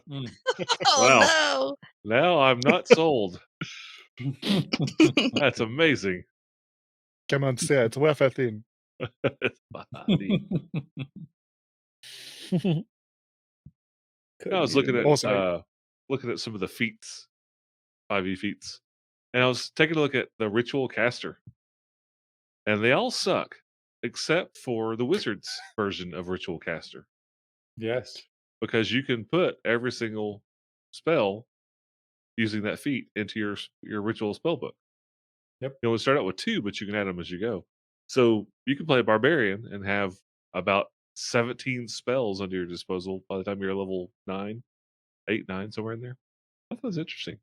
Mm. Wow. Oh Now I'm not sold. Mm. That's amazing. Come on, say it's worth a thing. Neat. I was looking at Awesome. some of the feats, 5e feats, and I was taking a look at the ritual caster, and they all suck except for the wizard's version of ritual caster, Yes. because you can put every single spell using that feat into your ritual spell book. Yep. You only start out with 2, but you can add them as you go. So you can play a barbarian and have about 17 spells under your disposal by the time you're level 9, 8, 9, somewhere in there. I thought that was interesting.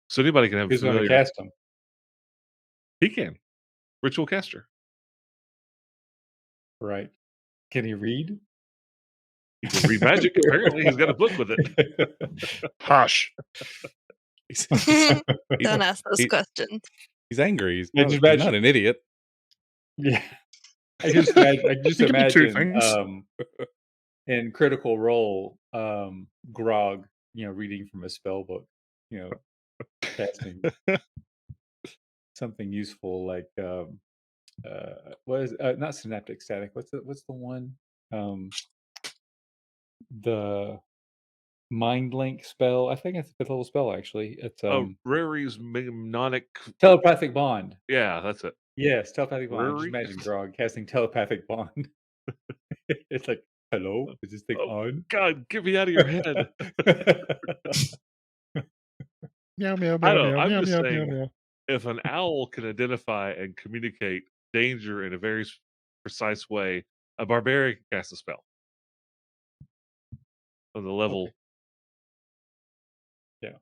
So anybody can have Who's going to familiar. cast them? He can. Ritual caster. Right. Can he read? He can read magic. Apparently, he's got a book with it. Hush. no. Don't ask those he- questions. He's angry. He's I not, just he's imagine- not an idiot. Yeah. I just It could be two imagine things. in Critical Role, Grog, reading from a spell book, casting something useful like what is not synaptic static. What's the one? The mind link spell. I think it's a 5th level spell actually. It's Rary's mnemonic. telepathic bond. Yeah, that's it. Yes, telepathic bond. Just Rary? imagine Grog casting telepathic bond. It's like, hello, is this thing on? God, get me out of your head. Meow, meow, I meow, know, meow, I'm meow, just meow, saying- meow, meow. If an owl can identify and communicate danger in a very precise way, a barbarian can cast a spell on the level. Okay.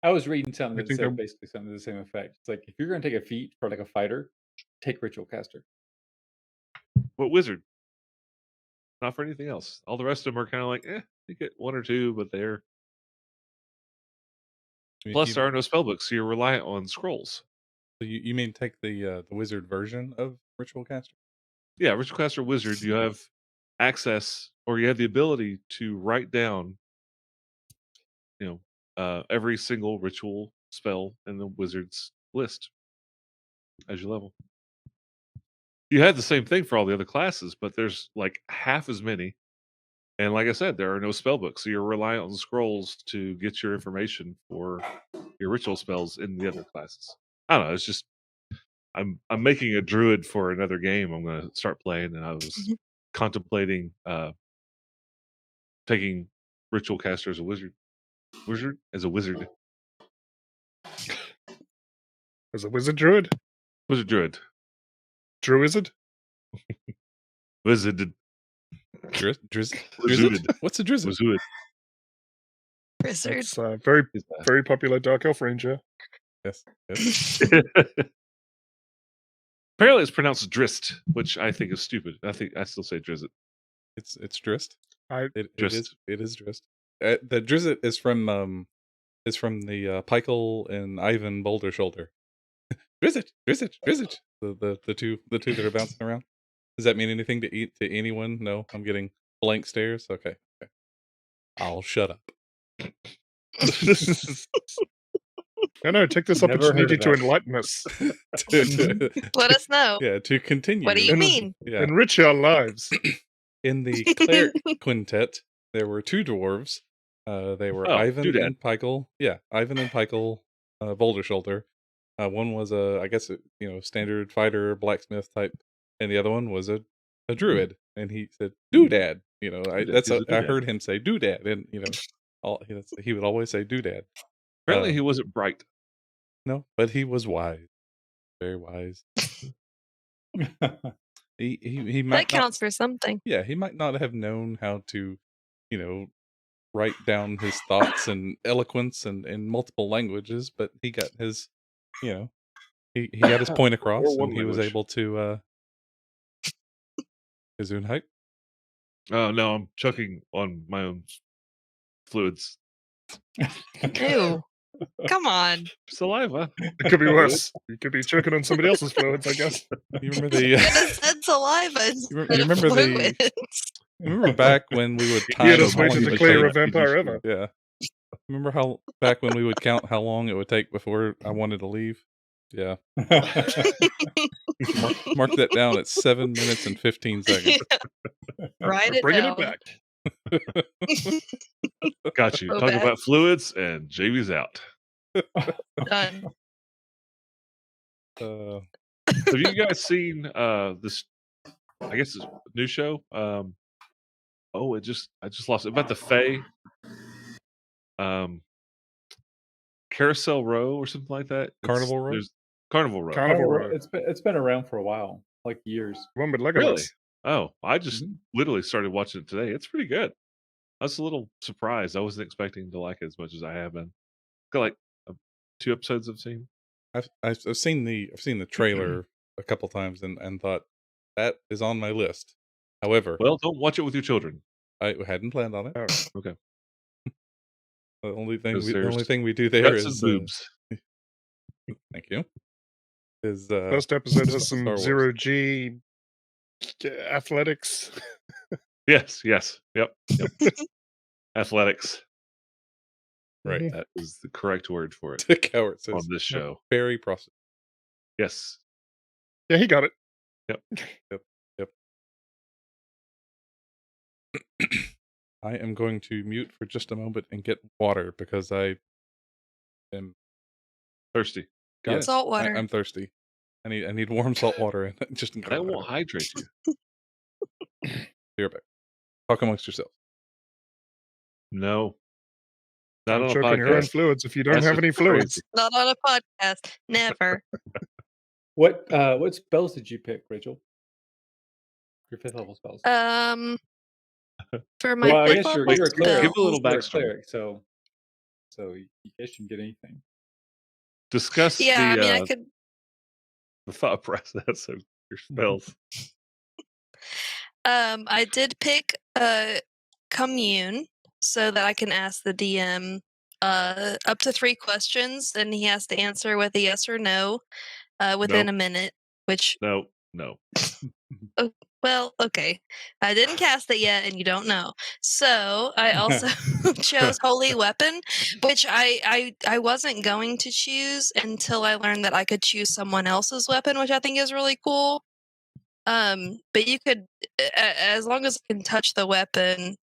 I was reading something I that think said they're- basically something to the same effect. It's like, if you're going to take a feat for like a fighter, take Ritual Caster. But wizard, not for anything else. All the rest of them are kind of like, you get 1 or 2, but they're. Plus, there are no spellbooks, so you're reliant on scrolls. So you mean take the wizard version of Ritual Caster? Yeah, Ritual Caster Wizard, you have access, or you have the ability to write down, every single ritual spell in the wizard's list as you level. You had the same thing for all the other classes, but there's like half as many. And like I said, there are no spell books, so you're reliant on scrolls to get your information for your ritual spells in the other classes. I don't know. It's just I'm making a druid for another game I'm going to start playing, and I was contemplating taking Ritual Caster as a wizard. As a wizard. As a wizard druid? Wizard druid. Druizard? Wizard. Drizzard? What's a drizzard? Wizard. Wizard. It's very popular Dark Elf Ranger. Yes. Apparently, it's pronounced Drist, which I think is stupid. I still say Drizzit. It's Drist. It Drist. is Drist. The Drizzit is from the Pykle and Ivan Boulder Shoulder. Drizzit. The two that are bouncing around. Does that mean anything to anyone? No, I'm getting blank stares. Okay. I'll shut up. No, take this Never heard opportunity of to that. enlighten us. Let us know. Yeah, to continue. What do you mean? Yeah. Enrich our lives. In the cleric quintet, there were 2 dwarves. They were Ivan Doodad. and Pykle. Yeah, Ivan and Pykle, Boulder Shoulder. One was I guess standard fighter blacksmith type, and the other one was a druid. And he said doodad. I heard him say doodad, and he would always say doodad. Apparently, he wasn't bright. No, but he was wise, very wise. He might That counts for something. Yeah, he might not have known how to, write down his thoughts and eloquence and in multiple languages, but he got his, he got his point across, Or one and he was language. able to. Gesundheit. Oh no, I'm choking on my own fluids. Ew. Come on. Saliva. It could be worse. You could be choking on somebody else's fluids, I guess. You remember You the? could have said saliva You instead of remember the- fluids. Remember back when we would He time had us how long waiting it to would clear take? a vampire ever. Yeah. Remember how back when we would count how long it would take before I wanted to leave? Yeah. Mark that down at 7 minutes and 15 seconds. Write We're it bringing down. it back. Got you. Go Talking back. about fluids, and JV's out. Done. Have you guys seen this? I guess it's a new show. I just lost it about the Fae. Carousel Row or something like that. Carnival Row? There's Carnival Row. Carnival Oh, Row. it's been around for a while, like years. One with Legolas. Really? Oh, I just Mhm. literally started watching it today. It's pretty good. I was a little surprised. I wasn't expecting to like it as much as I have been. Got like 2 episodes I've seen. I've seen the trailer a couple times and thought that is on my list. However, Well, don't watch it with your children. I hadn't planned on it. Oh, Okay. The only thing 'Cause the only there's thing we do there Guts and is boobs. thank you. Is first episode has some Star Wars. zero G athletics. Yes. Yep. Athletics. right. That is the correct word for it The coward on says this show. very prostitute. Yes. Yeah, he got it. I am going to mute for just a moment and get water because I am Thirsty. Got yes, it. Salt water. I'm thirsty. I need warm salt water and just That won't hydrate you. be right back. Talk amongst yourselves. No. Not Don't on a choke on your own podcast. fluids if you don't That's have just any fluids. Not on a podcast. Never. What spells did you pick, Rachel? Your 5th level spells. For my Well, I fifth guess you're level a cleric. Give a little spells- You're a backstory. cleric, so you guess you can get anything. Discuss Yeah, I mean, I the could. the thought process of your spells. I did pick commune so that I can ask the DM up to 3 questions, and he has to answer with a yes or no within No. a minute. Which, No. well, okay, I didn't cast it yet, and you don't know. So I also chose holy weapon, which I wasn't going to choose until I learned that I could choose someone else's weapon, which I think is really cool. But you could, as long as I can touch the weapon,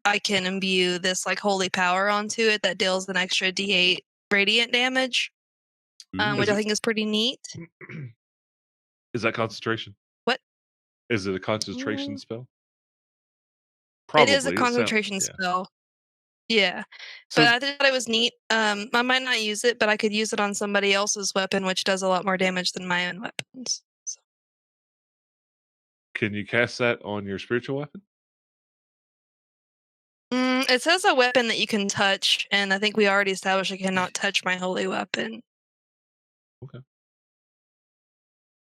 I can imbue this like holy power onto it that deals an extra D8 radiant damage, which I think is pretty neat. Is that concentration? What? Is it a concentration Mm. spell? It is a sounds- concentration yeah. spell. Yeah, So but I thought it was neat. I might not use it, but I could use it on somebody else's weapon, which does a lot more damage than my own weapons. So. can you cast that on your spiritual weapon? It says a weapon that you can touch, and I think we already established I cannot touch my holy weapon.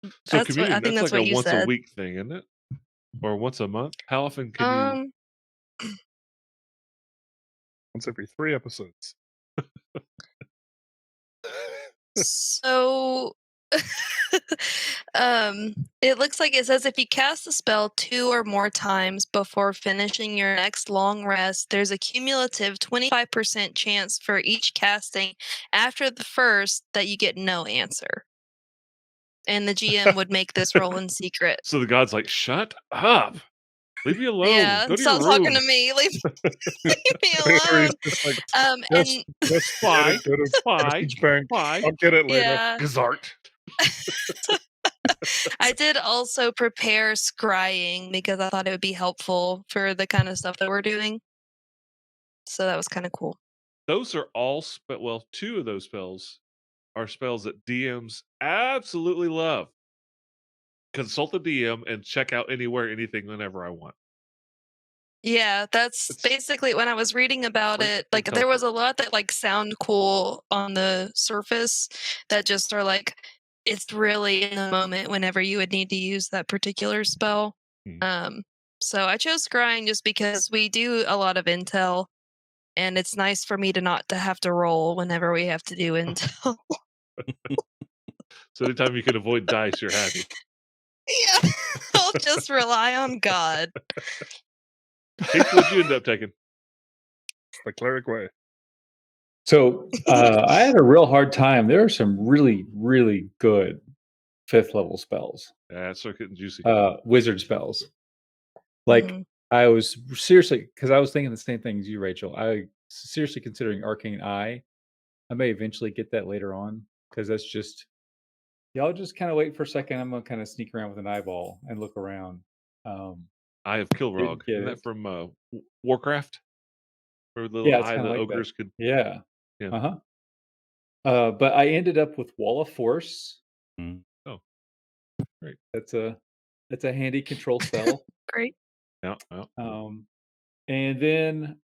So That's what- communion, I think that's that's like what a you once a said. week thing, isn't it? Or once a month? How often can you? Once every 3 episodes. So, it looks like it says if you cast the spell 2 or more times before finishing your next long rest, there's a cumulative 25% chance for each casting after the first that you get no answer. And the GM would make this roll in secret. So the god's like, shut up. Leave me alone. Yeah, Go to stop your room. talking to me. Leave me Or alone. he's just like, And yes, Why? go to Why? message bank. Why? I'll get it later. yeah. Gazart. I did also prepare scrying because I thought it would be helpful for the kind of stuff that we're doing. So that was kind of cool. Those are all well, 2 of those spells are spells that DMs absolutely love. Consult the DM and check out anywhere, anything, whenever I want. Yeah, that's It's- basically when I was reading about Like, it. it's Like there was a helpful. lot that like sound cool on the surface that just are like it's really in the moment whenever you would need to use that particular spell. Hmm. So I chose scrying just because we do a lot of intel, and it's nice for me to not to have to roll whenever we have to do intel. So anytime you can avoid dice, you're happy. Yeah, I'll just rely on God. Keith, what'd you end up taking? It's the cleric way. So I had a real hard time. There are some really, really good 5th level spells, Yeah, it's getting juicy. wizard spells. Like Mhm. I was seriously, because I was thinking the same thing as you, Rachel. I seriously considering Arcane Eye. I may eventually get that later on because that's just y'all just kind of wait for a second. I'm gonna kind of sneak around with an eyeball and look around. Eye of Kilrog. get Isn't that it. from Warcraft? Where the little Yeah, it's eye kind the of like ogres that. could. Yeah. Yeah. But I ended up with Wall of Force. Mm. Oh, great. That's a handy control spell. Great. Yeah. Well, And then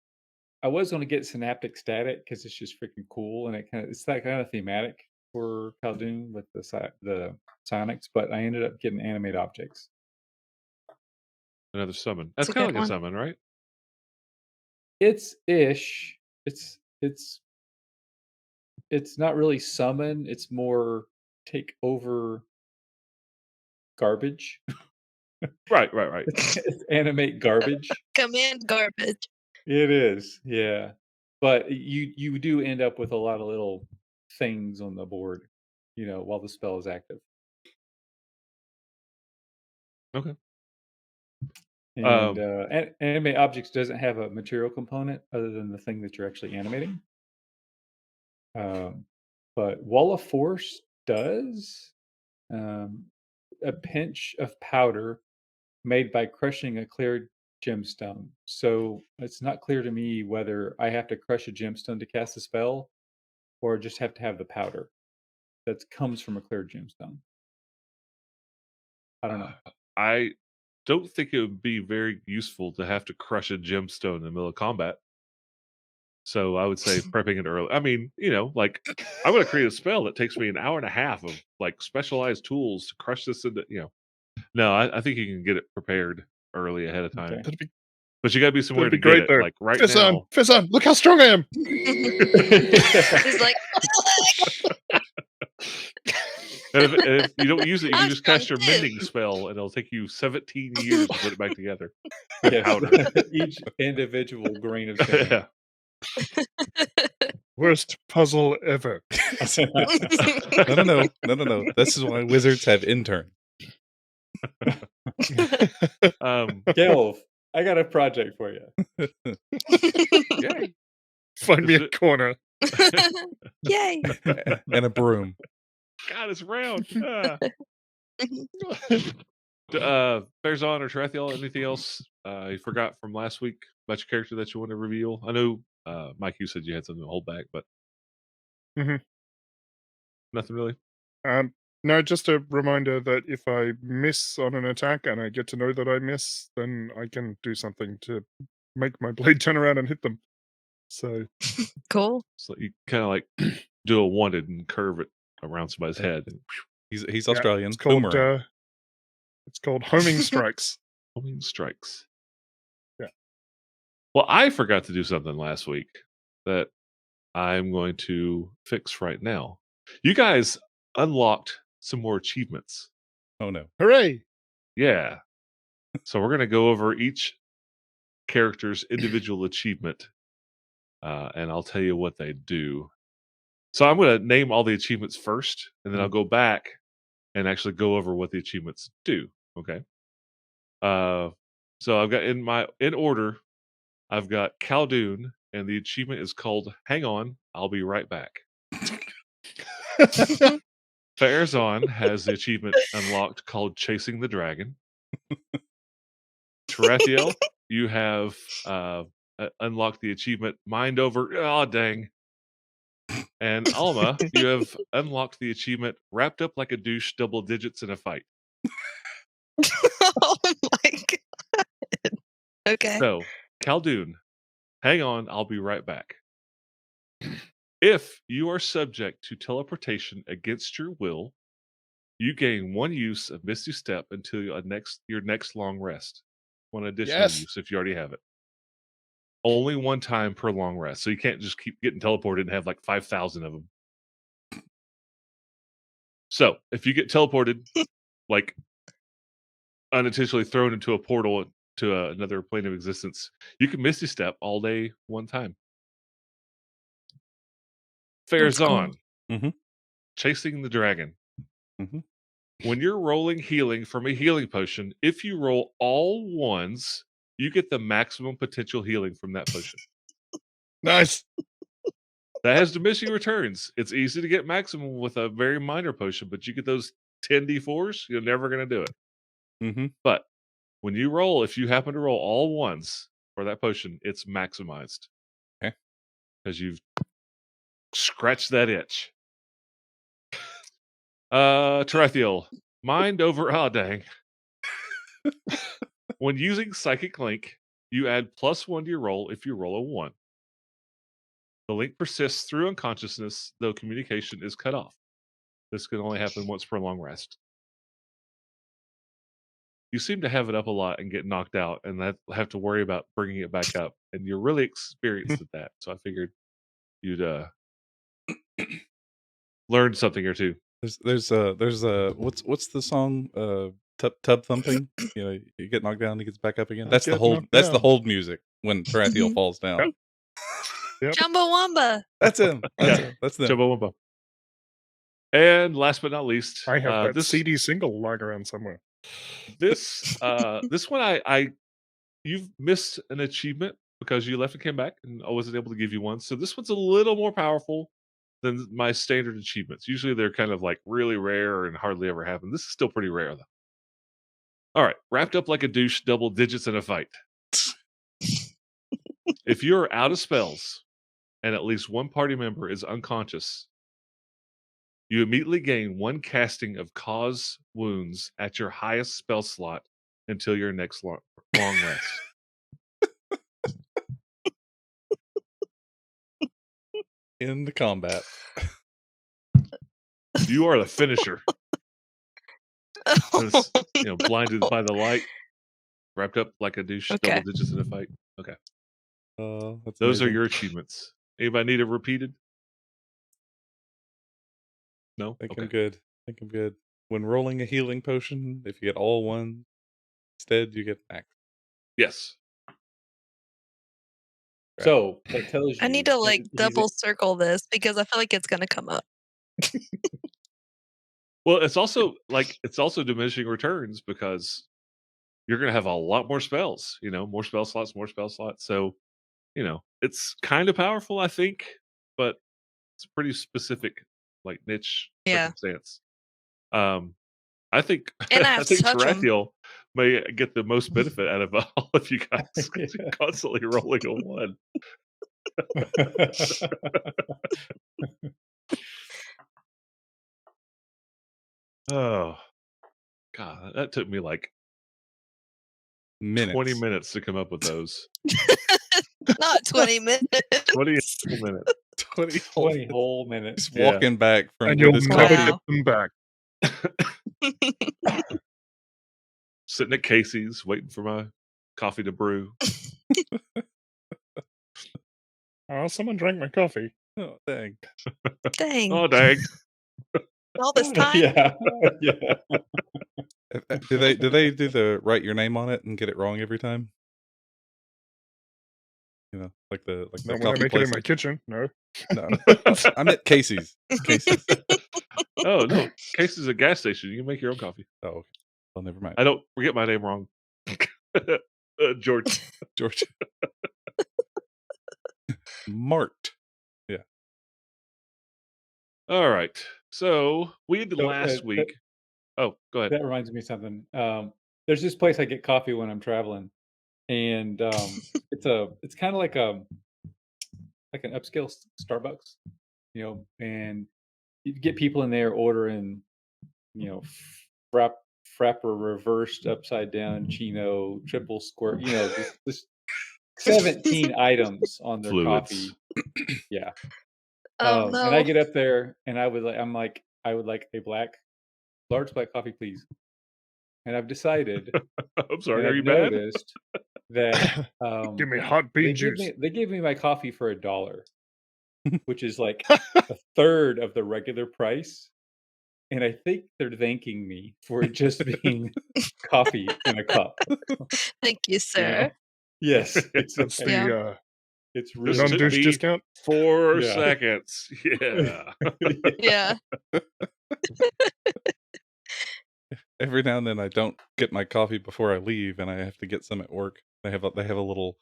I was going to get Synaptic Static because it's just freaking cool, and it's that kind of thematic for Khaldun with the psionics. But I ended up getting Animate Objects. another summon. That's a kind of good like a one. summon, right? It's ish. It's not really summon. It's more take over garbage. Right. It's animate garbage. Command garbage. It is, yeah. But you do end up with a lot of little things on the board, while the spell is active. Okay. And animate objects doesn't have a material component other than the thing that you're actually animating. But Wall of Force does. A pinch of powder made by crushing a cleared gemstone. So it's not clear to me whether I have to crush a gemstone to cast a spell or just have to have the powder that comes from a cleared gemstone. I don't know. I don't think it would be very useful to have to crush a gemstone in the middle of combat. So I would say prepping it early. I mean, like I'm going to create a spell that takes me an hour and a half of like specialized tools to crush this into, No, I think you can get it prepared early ahead of time. Okay. That'd be, But you got to be somewhere that'd to be get great, it. though. Like right Fizzon, now. look how strong I am. He's like, And if you don't use it, you can I'm just cast your strong too. mending spell, and it'll take you 17 years to put it back together. Yes. Powder. Each individual grain of sand. Yeah. Worst puzzle ever. No. This is why wizards have intern. Gelv, I got a project for you. Yay. Find me Is a it- corner. Yay. And a broom. God, it's round. Farazan or Tarathiel, anything else you forgot from last week about your character that you want to reveal? I know, Mike, you said you had something to hold back, but Mhm. nothing really. No, just a reminder that if I miss on an attack and I get to know that I miss, then I can do something to make my blade turn around and hit them. So Cool. So you kind of like do a wanted and curve it around somebody's head. He's yeah, Australian. it's called Boomerang. homing strikes. Homing strikes. Yeah. Well, I forgot to do something last week that I'm going to fix right now. You guys unlocked some more achievements. Oh no. Hooray! Yeah. So we're going to go over each character's individual achievement, and I'll tell you what they do. So I'm going to name all the achievements first, and then I'll go back and actually go over what the achievements do. Okay. So I've got in order, I've got Khaldun, and the achievement is called "Hang On, I'll Be Right Back." Farazan has the achievement unlocked called "Chasing the Dragon." Tarathiel, you have unlocked the achievement "Mind Over." Oh dang! And Alma, you have unlocked the achievement "Wrapped Up Like a Douche, Double Digits in a Fight." Oh my god. Okay. So, Khaldun, hang on, I'll be right back. If you are subject to teleportation against your will, you gain 1 use of Misty Step until your next long rest. 1 additional Yes. use if you already have it. Only 1 time per long rest. So you can't just keep getting teleported and have like 5,000 of them. So if you get teleported, like unintentionally thrown into a portal to another plane of existence, you can Misty Step all day, one time. That's cool. Farazan, Mhm. chasing the dragon. Mhm. When you're rolling healing from a healing potion, if you roll all ones, you get the maximum potential healing from that potion. Nice. That has diminishing returns. It's easy to get maximum with a very minor potion, but you get those 10 d4s, you're never going to do it. Mhm. But when you roll, if you happen to roll all ones for that potion, it's maximized. Okay. Because you've scratched that itch. Tarathiel, mind over. Oh, dang. When using Psychic Link, you add +1 to your roll if you roll a 1. The link persists through unconsciousness, though communication is cut off. This can only happen once per long rest. You seem to have it up a lot and get knocked out, and that have to worry about bringing it back up. And you're really experienced at that, so I figured you'd learn something or two. There's what's the song tub thumping? You know, you get knocked down, he gets back up again. I That's the get hold. knocked That's the down. hold music when Tarathiel falls down. Yep. Chumbawamba. That's him. Yeah. That's them. Chumbawamba. And last but not least, I have that this CD single lying around somewhere. this one I you've missed an achievement because you left and came back, and I wasn't able to give you one. So this one's a little more powerful than my standard achievements. Usually they're kind of like really rare and hardly ever happen. This is still pretty rare though. All right, wrapped up like a douche, double digits in a fight. If you're out of spells and at least one party member is unconscious, you immediately gain 1 casting of cause wounds at your highest spell slot until your next long rest. In the combat. You are the finisher. Because, blinded by the light, wrapped up like a douche, Okay. double digits in a fight. Okay. That's Those are amazing. your achievements. Anybody need it repeated? No? I think Okay. I'm good. I think I'm good. When rolling a healing potion, if you get all one, instead you get max. Yes. So that tells you. I need to like he's double circle this because I feel like it's gonna come up. Well, it's also diminishing returns because you're going to have a lot more spells, more spell slots. So, it's kind of powerful, I think, but it's pretty specific, like niche Yeah. circumstance. I think And I I have to think touch 'em. Tarathiel may get the most benefit out of all of you guys because you're constantly rolling a 1. Oh, God, that took me like Minutes. 20 minutes to come up with those. Not 20 minutes. 20 minutes. 20 20 whole minutes. He's walking back from And with you'll his never coffee. get them back. Sitting at Casey's waiting for my coffee to brew. Oh, someone drank my coffee. Oh, dang. Dang. Oh, dang. All this time. Yeah. Yeah. Do they do the write your name on it and get it wrong every time? Like the Not when I coffee make it in place. my kitchen. No. No, I'm at Casey's. Casey's. Oh, no. Casey's a gas station. You can make your own coffee. Oh, okay. Well, never mind. I don't forget my name wrong. George. George. Mart. All right. So we did So, last week. Oh, go ahead. That reminds me of something. There's this place I get coffee when I'm traveling, and it's kind of like an upscale Starbucks, and you get people in there ordering, frapper reversed upside down chino triple squirt, this 17 items on their Fluids. coffee. Yeah. Oh And I no. get up there and I would like a large black coffee, please. And I've decided, I'm sorry. and Are I've you bad? noticed that Give me hot bean juice. they give me my coffee for $1, which is like a third of the regular price. and I think they're thanking me for it just being coffee in a cup. Thank you, You sir. know? Yes, it's That's okay. Yeah. It's the This really took non-douche me discount. 4 Yeah. seconds. Yeah. Yeah. Every now and then I don't get my coffee before I leave, and I have to get some at work. They have a little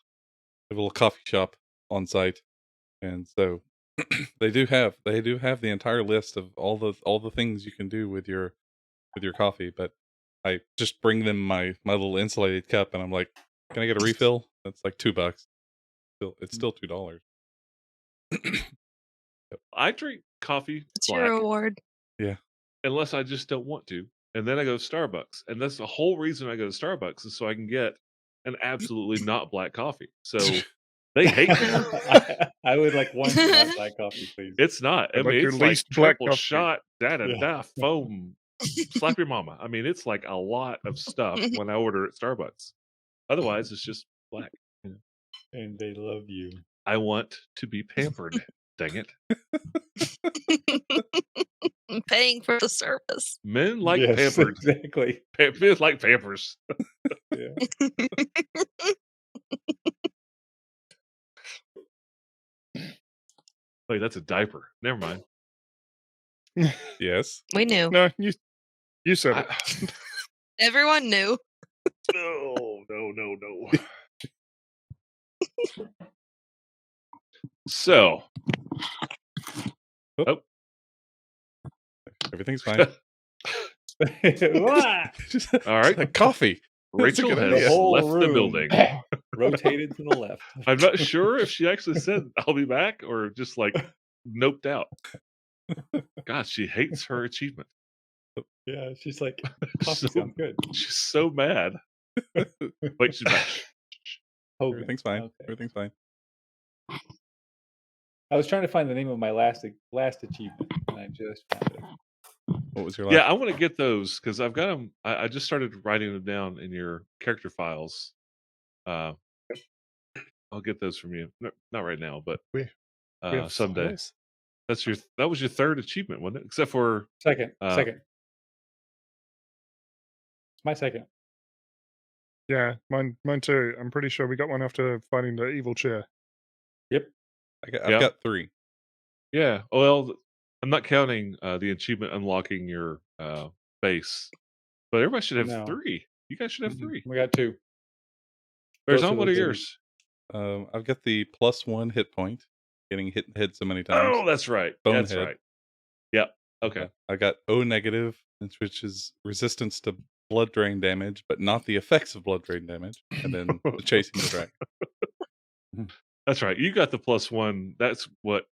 coffee shop on site, and so they do have the entire list of all the things you can do with your coffee. But I just bring them my little insulated cup, and I'm like, "Can I get a refill?" That's like $2. It's still $2. I drink coffee It's your black reward. Yeah. unless I just don't want to. And then I go to Starbucks. And that's the whole reason I go to Starbucks is so I can get an absolutely not black coffee. So they hate me. I would like one not black coffee, please. It's not. I I'd like mean, your it's like least black triple coffee. shot, da da Yeah. da, foam, slap your mama. I mean, it's like a lot of stuff when I order at Starbucks. Otherwise, it's just black. And they love you. I want to be pampered. Dang it. I'm paying for the service. Men like Yes, pampered. exactly. Men like pampers. Yeah. Wait, that's a diaper. Never mind. Yes. We knew. No, you said it. I- Everyone knew. No. So, Everything's fine. Wah! Just, all right. like coffee. That's a Rachel good has idea. whole left the room building. rotated to the left. I'm not sure if she actually said I'll be back or just like noped out. God, she hates her achievement. Yeah, she's like, coffee So- sounds good. She's so mad. Wait, she's back. Hogan. Everything's fine. Okay. Everything's fine. I was trying to find the name of my last achievement, and I just found it. What was your last? Yeah, I want to get those because I've got them. I just started writing them down in your character files. I'll get those from you. Not right now, but We have someday. files? That was your third achievement, wasn't it? Except for Second. Uh, It's my second. Yeah, mine too. I'm pretty sure we got one after fighting the evil chair. Yep. I've Yeah. got 3. yeah. Well, I'm not counting the achievement unlocking your base, but everybody should have No. 3. You guys should have Mhm. 3. We got 2. There's Those are on what are the yours? I've got the +1 hit point, getting hit in the head so many times. Oh, that's right. Bonehead. That's right. Yep. Okay. I got O negative, which is resistance to blood drain damage, but not the effects of blood drain damage. And then the chasing the dragon. That's right. You got the +1. That's what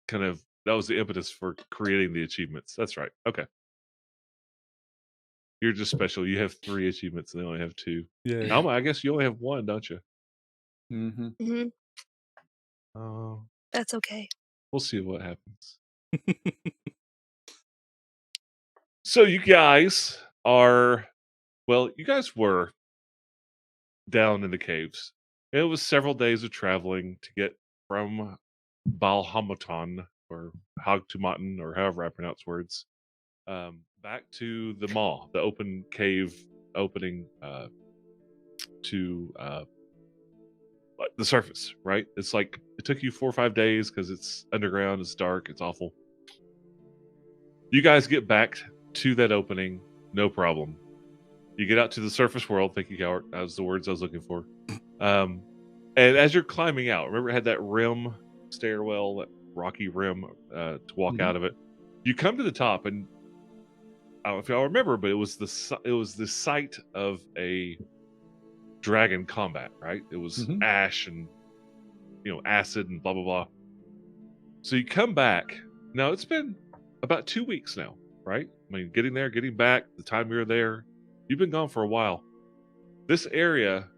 that was the impetus for creating the achievements. That's right. Okay. You're just special. You have 3 achievements and they only have 2. Yeah. Alma, I guess you only have 1, don't you? Mm-hmm. hmm Oh, That's okay. we'll see what happens. So you guys you guys were down in the caves. It was several days of traveling to get from Balhamaton or Hagtumaten or however I pronounce words, back to the maw, the open cave opening to like the surface, right? It's like it took you 4 or 5 days because it's underground, it's dark, it's awful. You guys get back to that opening, no problem. You get out to the surface world. Thank you, Coward. That was the words I was looking for. And as you're climbing out, remember it had that rim stairwell, that rocky rim to walk out of it. You come to the top, and I don't know if y'all remember, but it was the site of a dragon combat, right? It was Mhm. ash and acid and blah blah blah. So you come back. Now it's been about 2 weeks now, right? I mean, getting there, getting back, the time we were there, you've been gone for a while. This area,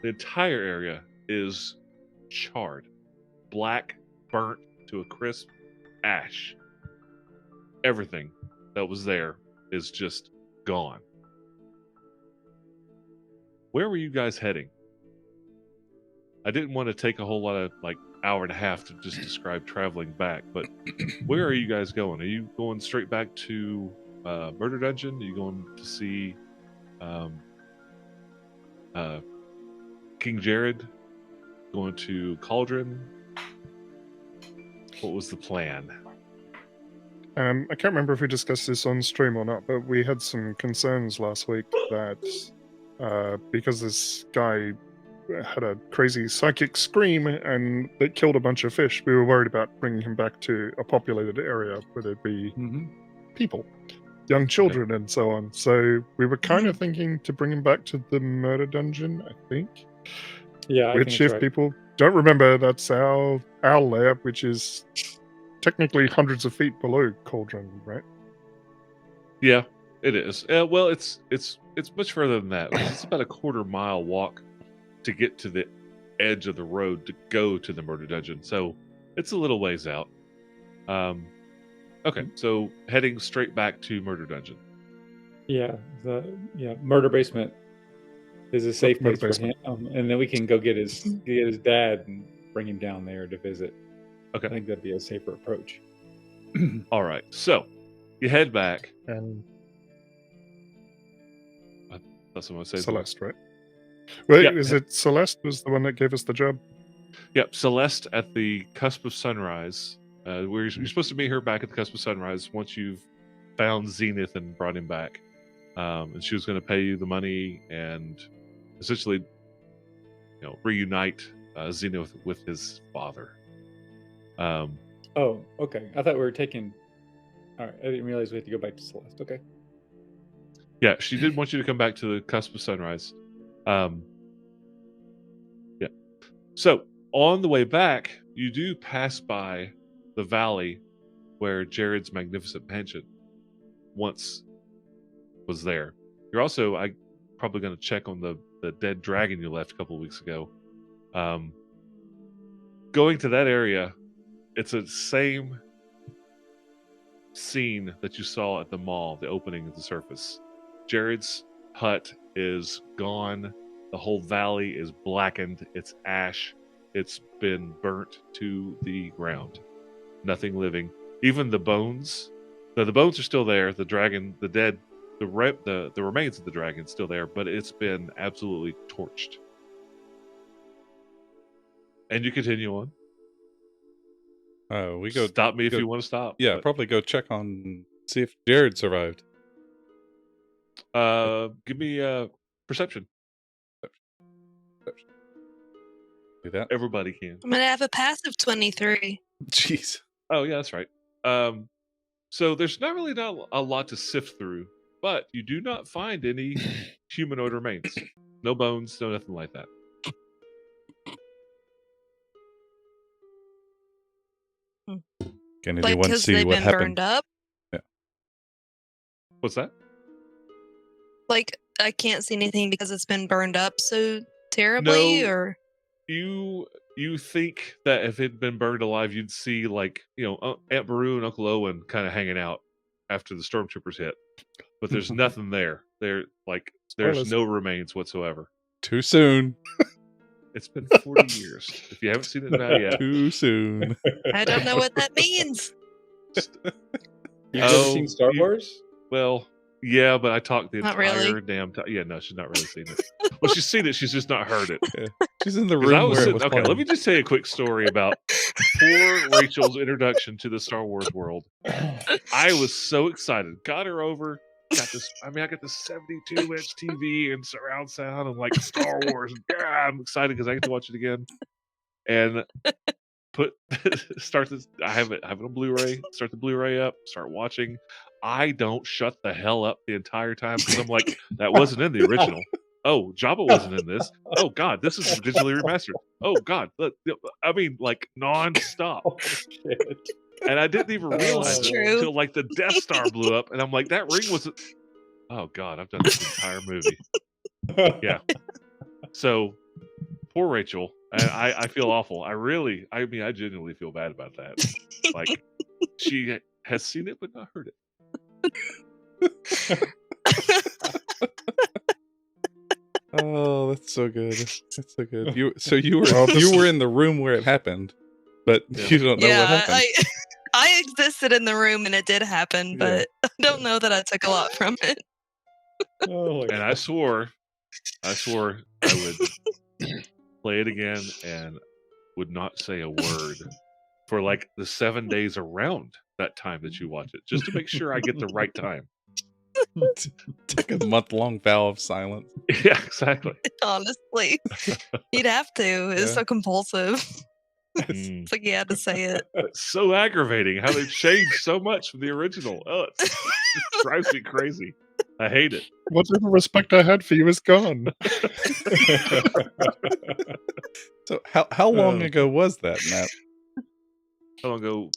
the entire area, is charred, black, burnt to a crisp ash. Everything that was there is just gone. Where were you guys heading? I didn't want to take a whole lot of hour and a half to just describe traveling back, but where are you guys going? Are you going straight back to Murder Dungeon? Are you going to see King Jared? Going to Cauldron? What was the plan? I can't remember if we discussed this on stream or not, but we had some concerns last week that because this guy had a crazy psychic scream and that killed a bunch of fish, we were worried about bringing him back to a populated area where there'd be people, young children, and so on. So we were kind of thinking to bring him back to the murder dungeon, I think. Yeah, Which, if people don't remember, that's our lair, which is technically hundreds of feet below Cauldron, right? Yeah, it is. Well, it's much further than that. It's about a quarter-mile walk to get to the edge of the road to go to the murder dungeon. So it's a little ways out. Okay, so heading straight back to murder dungeon. Yeah, murder basement is a safe Murder place for him, and then we can go get his dad and bring him down there to visit. Okay. I think that'd be a safer approach. All right, so you head back. And That's what I say. Celeste, right? Wait, Yeah. is it Celeste was the one that gave us the job? Yep, Celeste at the cusp of sunrise. You're supposed to meet her back at the cusp of sunrise once you've found Zenith and brought him back. And she was going to pay you the money and essentially, reunite Zenith with his father. Oh, okay. I thought we were taking. All right, I didn't realize we had to go back to Celeste. Okay. Yeah, she did want you to come back to the cusp of sunrise. Yeah. So on the way back, you do pass by the valley where Jared's magnificent pension once was there. You're also, probably going to check on the dead dragon you left a couple of weeks ago. Going to that area, it's the same scene that you saw at the mall, the opening of the surface. Jared's hut is gone. The whole valley is blackened. It's ash. It's been burnt to the ground. Nothing living. Even the bones. The bones are still there. The dragon, the dead, the remains of the dragon still there, but it's been absolutely torched. And you continue on. We go. Stop me if go- you want to stop. Yeah, but, probably go check on, see if Jared survived. give me perception. Do that. Everybody can. I'm gonna have a passive 23. Jeez. Oh yeah, that's right. So there's not a lot to sift through, but you do not find any humanoid remains. No bones, no nothing like that. Can Like, anyone because see they've what been happened? burned up. What's that? Like, I can't see anything because it's been burned up so terribly, No. or You think that if it had been burned alive, you'd see Aunt Beru and Uncle Owen kind of hanging out after the stormtroopers hit, but there's nothing there. There's Spoilers. no remains whatsoever. Too soon. It's been 40 years. If you haven't seen it now yet, Too soon. I don't know what that means. You've never Oh, seen Star you- Wars? well, yeah, but I talked the Not entire really. damn time. Yeah, no, she's not really seen it. Well, she's seen it. She's just not heard it. She's in the 'Cause room I was where it sitting- was okay, playing. let me just tell you a quick story about poor Rachel's introduction to the Star Wars world. I was so excited. Got her over. Got this. I got this 72-inch TV and surround sound and like Star Wars. And, I'm excited because I get to watch it again. And start this. I have it on Blu-ray. Start the Blu-ray up. Start watching. I don't shut the hell up the entire time because I'm like, that wasn't in the original. Oh, Jabba wasn't in this. Oh God, this is digitally remastered. Oh God, non-stop. Oh, shit. And I didn't even realize It's it true. until like the Death Star blew up, and I'm like, that ring was. Oh God, I've done this entire movie. Yeah. So, poor Rachel. And I feel awful. I genuinely feel bad about that. Like, she has seen it but not heard it. Oh, that's so good. That's so good. You were Well, this you were in the room where it happened, but Yeah. you don't know what Yeah, happened. I existed in the room and it did happen, Yeah. but I don't know that I took a lot from it. Oh my And I swore I would play it again and would not say a word for like the 7 days around that time that you watch it, just to make sure I get the right time. Take a month-long vow of silence. Yeah, exactly. Honestly, you'd have to. It's Yeah. so compulsive. Mm. It's like you had to say it. It's so aggravating how they've changed so much from the original. Oh, it drives me crazy. I hate it. Whatever respect I had for you is gone. So how long Oh. ago was that, Matt? How long ago?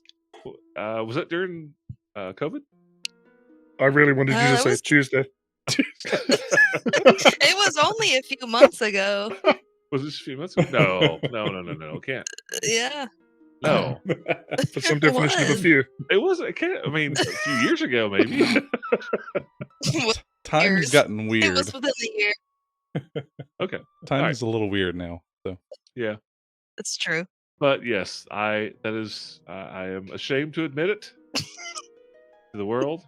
Was that during COVID? I really wanted you to it say was- Tuesday. It was only a few months ago. Was this a few months ago? No. Can't. Yeah. No. For some It definition of a was. few. It wasn't. It can't. I mean, a few years ago, maybe. Time's Years. gotten It weird. was within the year. Okay. Time's a little weird now. So Yeah. It's true. But yes, I am ashamed to admit it to the world.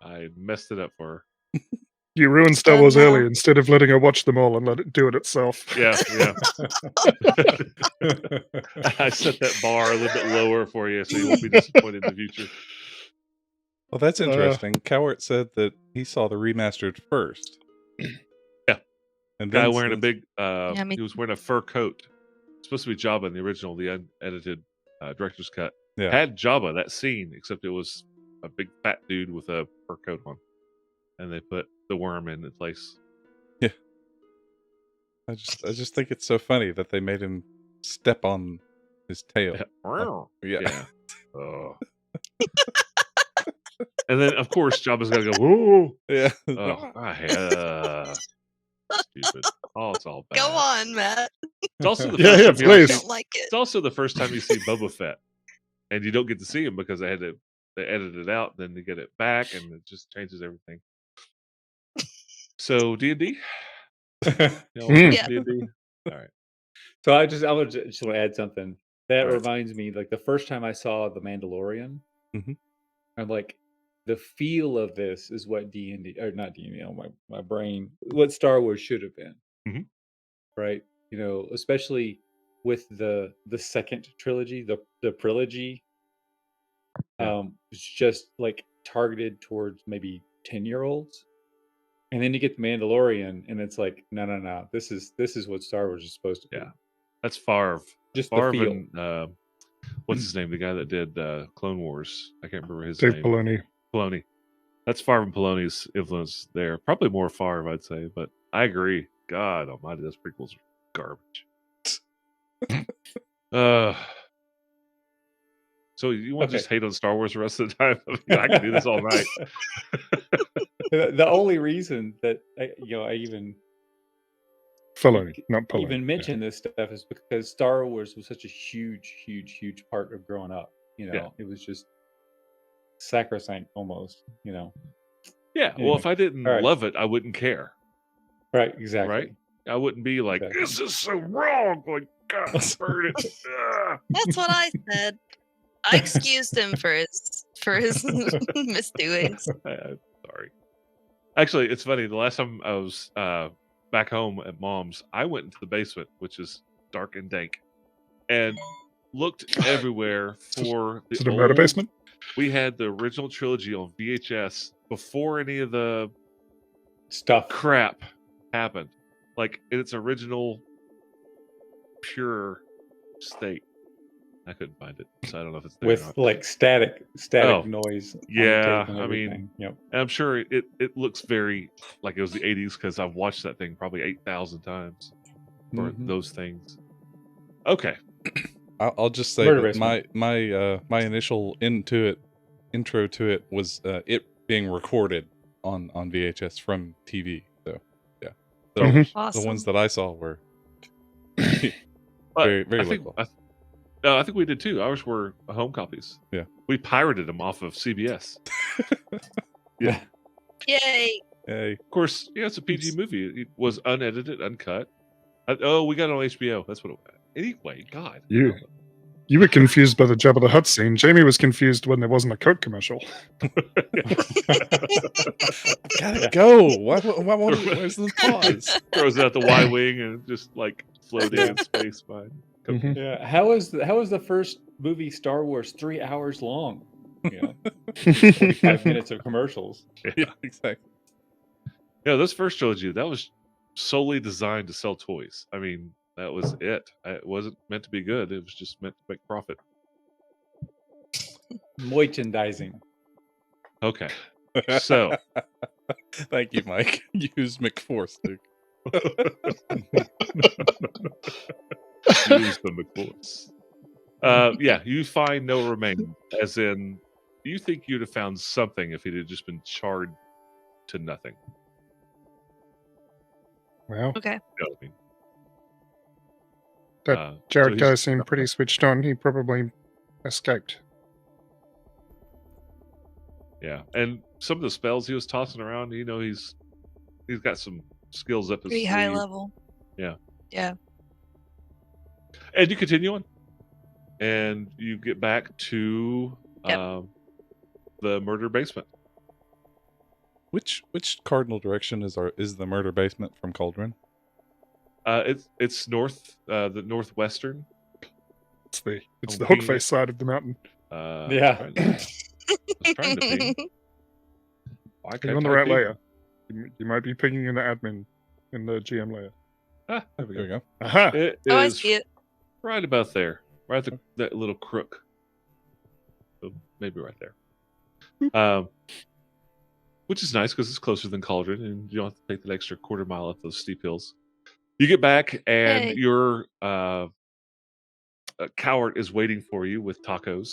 I messed it up for her. You ruined Star Oh, Wars no. early instead of letting her watch them all and let it do it itself. Yeah. I set that bar a little bit lower for you, so you won't be disappointed in the future. well, that's interesting. Cowart said that he saw the remastered first. Yeah. And Guy then wearing a since- big. me He was wearing a fur coat. Supposed to be Jabba in the original, the unedited director's cut. Yeah. Had Jabba that scene, except it was a big fat dude with a fur coat on, and they put the worm in its place. I just think it's so funny that they made him step on his tail. Yeah. Yeah. Oh. And then, of course, Jabba's got to go. Whoa! Yeah. Oh, stupid. Oh, it's all bad. Go on, Matt. It's also the Yeah, first yeah, time you ever please. see- Don't like it. It's also the first time you see Boba Fett, and you don't get to see him because they edited it out, then they get it back, and it just changes everything. So D&D, Yeah. D&D. All right. So I want to add something that All right. reminds me, like the first time I saw The Mandalorian, Mhm. I'm like, the feel of this is what D&D or not D&D, my brain, what Star Wars should have been, Mhm. right? Especially with the second trilogy, the trilogy, Yeah. it's just like targeted towards maybe 10-year-olds. And then you get the Mandalorian, and it's like, no. This is what Star Wars is supposed to be. Yeah. That's Favre. Just the Favre feel. and what's his name? The guy that did Clone Wars. I can't remember his Dave name. Filoni. Filoni. That's Favre and Filoni's influence there. Probably more Favre, I'd say, but I agree. God almighty, those prequels are garbage. So you want to Okay. just hate on Star Wars the rest of the time? I mean, I can do this all night. The only reason that I even Filoni, not Filoni. even mention this stuff is because Star Wars was such a huge part of growing up. Yeah. It was just sacrosanct almost. Yeah. Anyway, Well, if I didn't all right. love it, I wouldn't care. Right, exactly. Right? I wouldn't be like, Exactly. this is so wrong. Like, God, burn it. Ugh. That's what I said. I excused him for his misdoings. Sorry. Actually, it's funny. The last time I was back home at Mom's, I went into the basement, which is dark and dank, and looked everywhere for Is it the a murder old- basement? We had the original trilogy on VHS before any of the Stuff. crap happened, like in its original pure state. I couldn't find it, so I don't know if it's there or With not. like static Oh, noise. on the yeah, tape and I mean, everything. Yep. And I'm sure it looks very like it was the 80s because I've watched that thing probably 8,000 times for Mhm. those things. Okay. I'll just say Murder that basement. my initial intro to it was it being recorded on VHS from TV. So yeah, so Mhm. Awesome. the ones that I saw were But very very I think, local. I think we did too. Ours were home copies. Yeah. We pirated them off of CBS. Yeah. Yay. Hey, Of course, yeah, it's a PG movie. It was unedited, uncut. We got it on HBO. That's what it was. Anyway, God. You. You were confused by the Jabba the Hutt scene. Jamie was confused when there wasn't a Coke commercial. Gotta go. Where's the pause? Throws out the Y wing and just like floating in space. Fine. Mhm. Yeah. How was the first movie Star Wars 3 hours long? You know, 45 minutes of commercials. Yeah, exactly. Yeah, this first trilogy that was solely designed to sell toys. I mean, that was it. It wasn't meant to be good. It was just meant to make profit. Merchandising. Okay. So Thank you, Mike. Use McForce, Luke. use the McForce. Yeah, you find no remains. As in, you think you'd have found something if it had just been charred to nothing. Well, Okay. You know what I mean? That so Jared he's- guy seemed pretty switched on. He probably escaped. Yeah, and some of the spells he was tossing around, you know, he's got some skills up his Pretty high sleeve. level. Yeah. Yeah. And you continue on, and you get back to Yep. the murder basement. Which cardinal direction is the murder basement from Cauldron? It's north, the northwestern. It's the Oh, the being hook it- face side of the mountain. Yeah. I was trying to ping. Why You're can't on the I right ping? layer. You might be pinging in the admin, in the GM layer. Ah, there we There we go. go. Aha! It Oh, I is see it. right about there, right at that little crook. So maybe right there. Which is nice because it's closer than Cauldron, and you don't have to take that extra quarter mile up those steep hills. You get back, and Yay. your coward is waiting for you with tacos,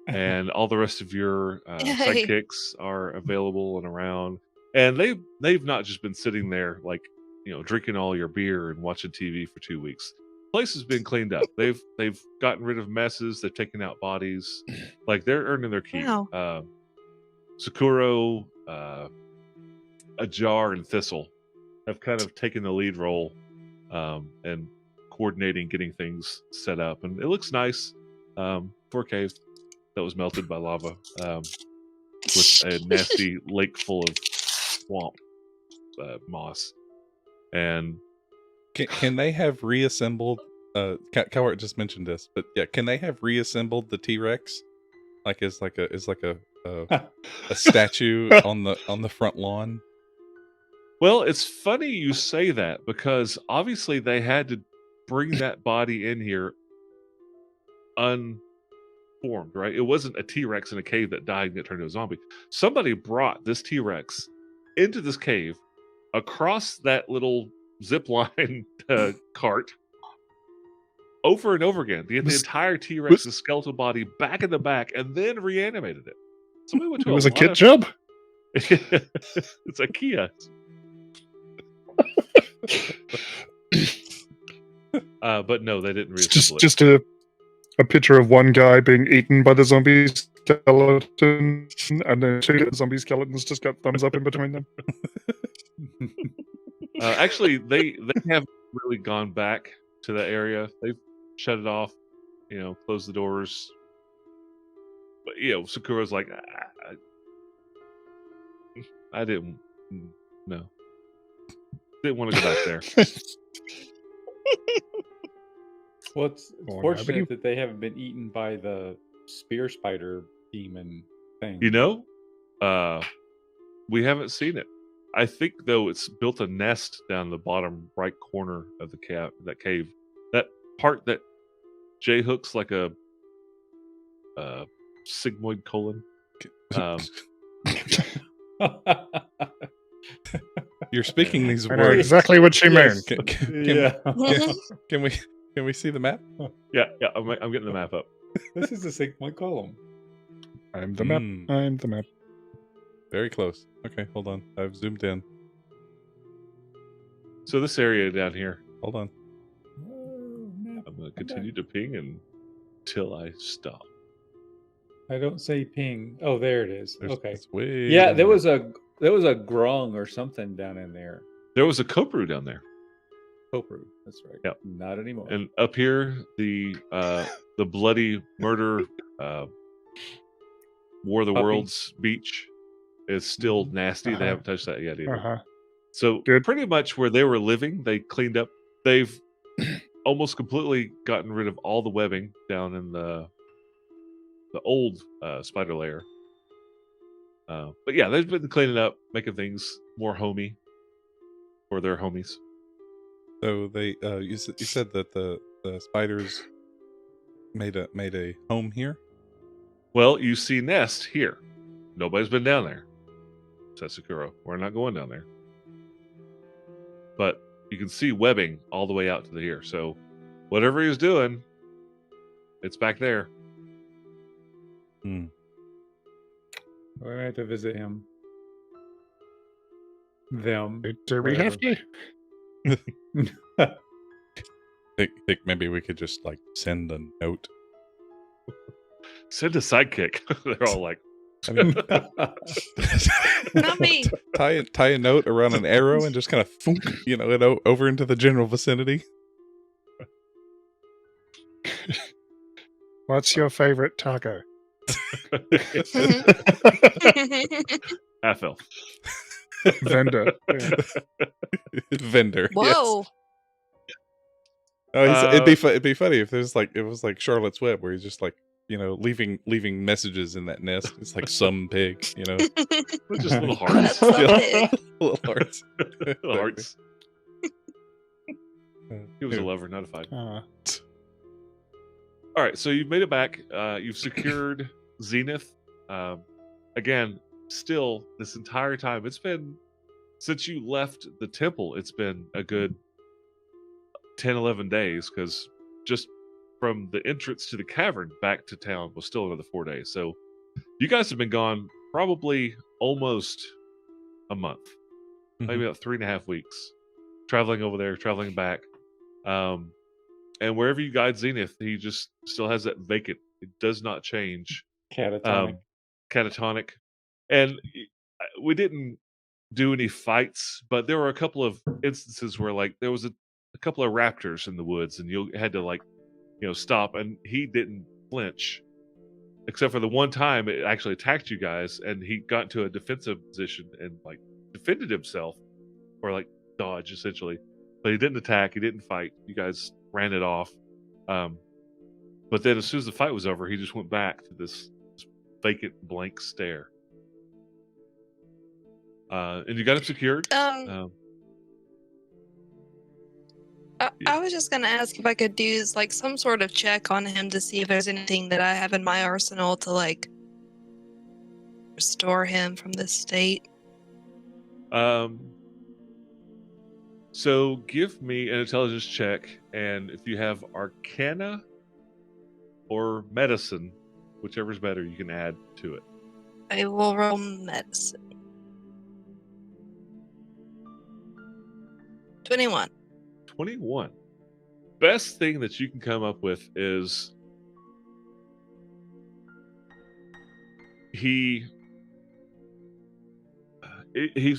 and all the rest of your Yay. sidekicks are available and around. And they've not just been sitting there like, you know, drinking all your beer and watching TV for 2 weeks. Place has been cleaned up. They've gotten rid of messes. They've taken out bodies. Like, they're earning their keep. Wow. Sakuro, Ajar, and Thistle have kind of taken the lead role and coordinating getting things set up, and it looks nice for a cave that was melted by lava with a nasty lake full of swamp moss. And Can they have reassembled? Cowart just mentioned this, but yeah, can they have reassembled the T-Rex? Like as like a statue on the front lawn. well, it's funny you say that, because obviously they had to bring that body in here unformed, right? It wasn't a T-Rex in a cave that died and got turned into a zombie. Somebody brought this T-Rex into this cave across that little zip line cart over and over again to get the Was- entire T-Rex's skeletal body back in the back, and then reanimated it. Somebody went to It was a lot kit of- job. It's IKEA. But no, they didn't It's reassemble it. just a picture of one guy being eaten by the zombie skeleton, and then two zombie skeletons just got thumbs up in between them. Actually, they haven't really gone back to that area. They've shut it off, you know, closed the doors. But you know, Sakura's like, I didn't, no, didn't want to go back there. Well, it's Oh, fortunate Abby. that they haven't been eaten by the spear spider demon thing. You know, we haven't seen it. I think though it's built a nest down the bottom right corner of the cave. That part that J hooks like a sigmoid colon. You're speaking these I know words. exactly what she Yes. meant. Can we see the map? Yeah, I'm getting the map up. This is a sigmoid column. I'm the map. Mm, I'm the map. very close. Okay, hold on. I've zoomed in. So this area down here, Hold on. Oh, map. I'm going to continue to ping until I stop. I don't say ping. Oh, there it is. There's- Okay. it's way Yeah, down there there. was a grong or something down in there. There was a Kopru down there. Popru. That's right. Yep. Not anymore. And up here, the bloody murder War of the Puppy. Worlds beach is still Mhm. nasty. They Uh-huh. haven't touched that yet either. Uh-huh. So Good. pretty much where they were living, they cleaned up. They've almost completely gotten rid of all the webbing down in the old spider lair. But yeah, they've been cleaning up, making things more homey for their homies. So they you said that the spiders made a home here. Well, you see Nest here. Nobody's been down there. Says Sakura. We're not going down there. But you can see webbing all the way out to the here. So whatever he was doing, it's back there. Hmm. We're going to visit him. Them. Do we have to? Think maybe we could just like send a note. Send a sidekick. They're all like, I mean, Not me. tie a note around an arrow and just kind of thunk, it over into the general vicinity. What's your favorite taco? half elf. Vendor. Yeah. Vendor. yes. Whoa. Oh, it'd be funny if it was like Charlotte's Web, where he's just like leaving messages in that nest. It's like some pig, With just little That's hearts. the pig. little hearts. Little hearts. He was a Yeah. lover, not a fight. Uh, All right, so you've made it back. You've secured Zenith. Again, still this entire time, it's been since you left the temple. It's been a good 10, 11 days because just from the entrance to the cavern back to town was still another 4 days. So you guys have been gone probably almost a month, maybe about 3.5 weeks, traveling over there, traveling back. And wherever you guide Zenith, he just still has that vacant. It does not change. Catatonic. Catatonic. And we didn't do any fights, but there were a couple of instances where like there was a couple of raptors in the woods and you had to like, stop, and he didn't flinch. Except for the one time it actually attacked you guys and he got into a defensive position and like defended himself or like dodge essentially. But he didn't attack, he didn't fight. You guys ran it off. But then as soon as the fight was over, he just went back to this vacant blank stare. And you got him secured. I was just gonna ask if I could do like some sort of check on him to see if there's anything that I have in my arsenal to like restore him from this state. So give me an intelligence check, and if you have Arcana or Medicine, whichever's better, you can add to it. I will roll medicine. 21. 21. Best thing that you can come up with is he's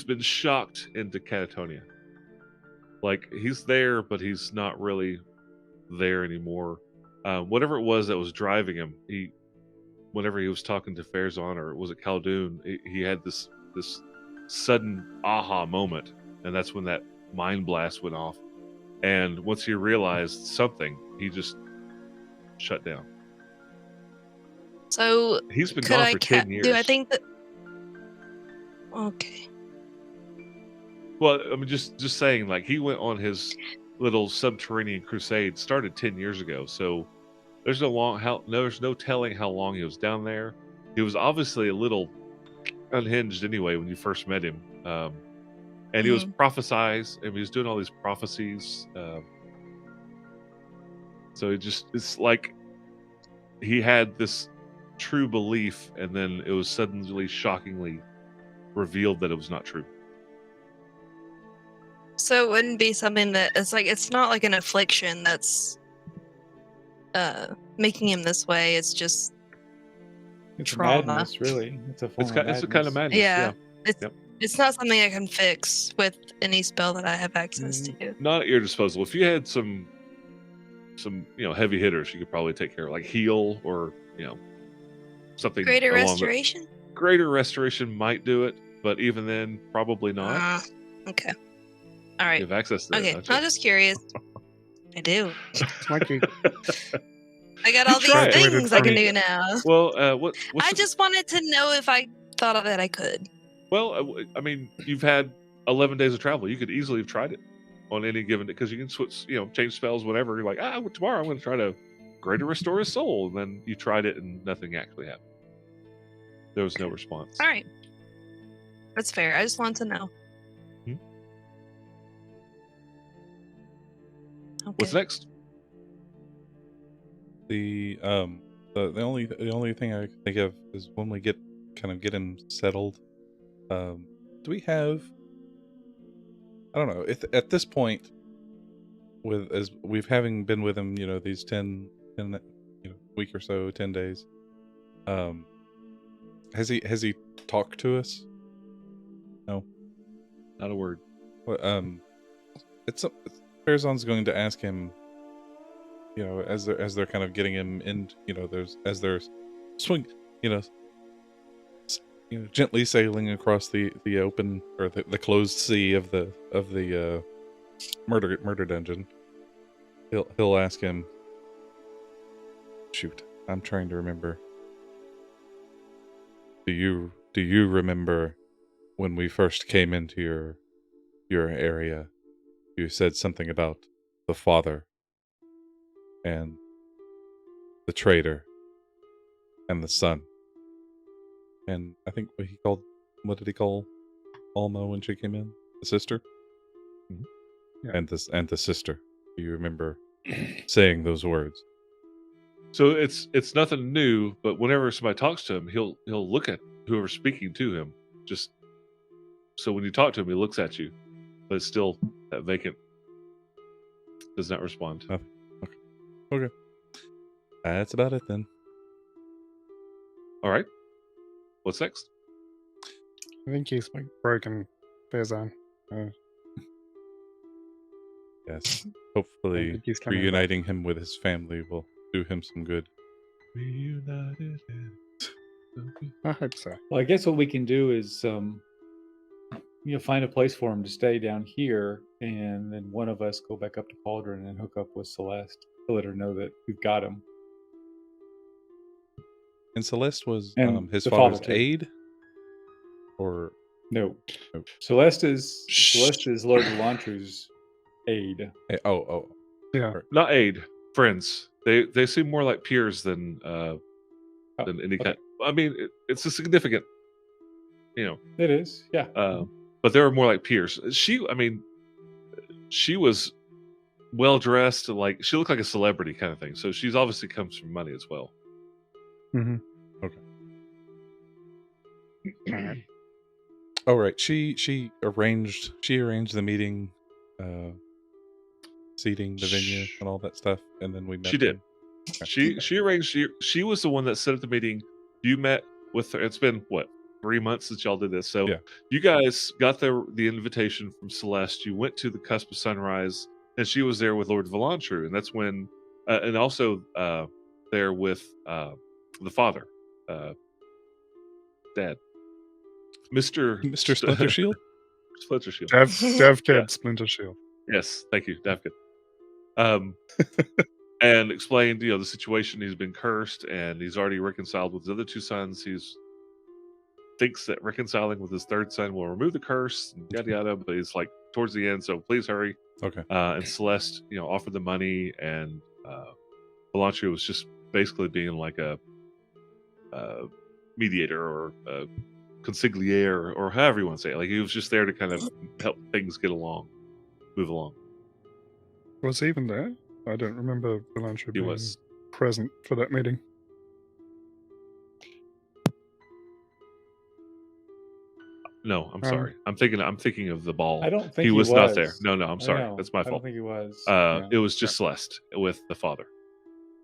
been shocked into catatonia. Like he's there, but he's not really there anymore. Whatever it was that was driving him, whenever he was talking to Farazan, or was it Khaldun, he had this sudden aha moment, and that's when that mind blast went off. And once he realized something, he just shut down. So He's been could gone I for 10 years. do I think that? Okay. Well, I mean, just saying, like he went on his little subterranean crusade, started 10 years ago. So there's no telling how long he was down there. He was obviously a little unhinged anyway when you first met him. And he was prophesized, and he was doing all these prophecies. So it's like he had this true belief, and then it was suddenly, shockingly revealed that it was not true. So it wouldn't be something that it's not like an affliction that's making him this way. It's just It's trauma. madness, really. It's a form It's a kind of madness. Yeah. It's not something I can fix with any spell that I have access to. Not at your disposal. If you had some heavy hitters, you could probably take care of, like heal or something. Greater along the- restoration? Greater restoration might do it, but even then, probably not. Ah, okay. All You right. have access to that, Okay. don't you? I'm just curious. I do. Mikey, I got all these tried to wait things for I can me. do now. Well, what's I the- just wanted to know if I thought that I could. Well, I mean, you've had 11 days of travel. You could easily have tried it on any given day because you can switch, change spells whenever. You're like, tomorrow I'm going to try to greater restore his soul, and then you tried it and nothing actually happened. There was no response. All right. That's fair. I just want to know. Hmm. Okay. What's next? The only thing I can think of is when we get him settled. Do we have? I don't know. At this point, as we've having been with him, these 10 week or so, 10 days. Has he talked to us? No. Not a word. Well, Farazan's going to ask him, as they're kind of getting him in, as they're swing, gently sailing across the open or the closed sea of the murder dungeon. He'll ask him. Shoot, I'm trying to remember. Do you remember when we first came into your area? You said something about the father and the trader and the son. And I think what did he call Alma when she came in? The sister? Mhm. Yeah. And the sister. Do you remember saying those words? So it's nothing new, but whenever somebody talks to him, he'll look at whoever's speaking to him. Just so when you talk to him, he looks at you, but it's still that vacant. Does not respond. Okay. That's about it then. All right. What's next? I think he's broken Farazan. Yes. I Hopefully think he's coming back. reuniting him with his family will do him some good. Reunited. I hope so. Well, I guess what we can do is, find a place for him to stay down here, and then one of us go back up to Cauldron and hook up with Celeste to let her know that we've got him. And Celeste was And his the father's father, too. aide? Or No, Nope. Celeste is Lord Elantru's aide. oh. Yeah. Not aid, friends. They seem more like peers than any okay. kind. I mean, it's a significant, It is, yeah. but they were more like peers. She was well dressed, like she looked like a celebrity kind of thing. So she's obviously comes from money as well. Mm-hmm. Oh right. She arranged the meeting, seating the venue and all that stuff, and then we met. She did. them. Okay. She arranged. She was the one that said at the meeting. You met with her. It's been what 3 months since y'all did this. So Yeah. you guys got the invitation from Celeste. You went to the Cusp of Sunrise, and she was there with Lord Valantru, and that's when, and also there with the father, Dad, Mr. Mr. Splinter Shield? Splinter Shield. Dev Kid Splinter Shield. Yes, thank you, Davkin. And explained, the situation. He's been cursed, and he's already reconciled with his other two sons. He's thinks that reconciling with his third son will remove the curse, and yada yada. But he's like towards the end, so please hurry. Okay. And Celeste, offered the money, and Valantru was just basically being like a mediator or a consigliere, or however you want to say it. Like he was just there to kind of help things move along. Was he even there? I don't remember Valantru He being was. present for that meeting. No, I'm sorry. I'm thinking of the ball. I don't think he he was not there. was. No, I'm I sorry. know. That's my I don't fault. think he was. It was just Celeste with the father.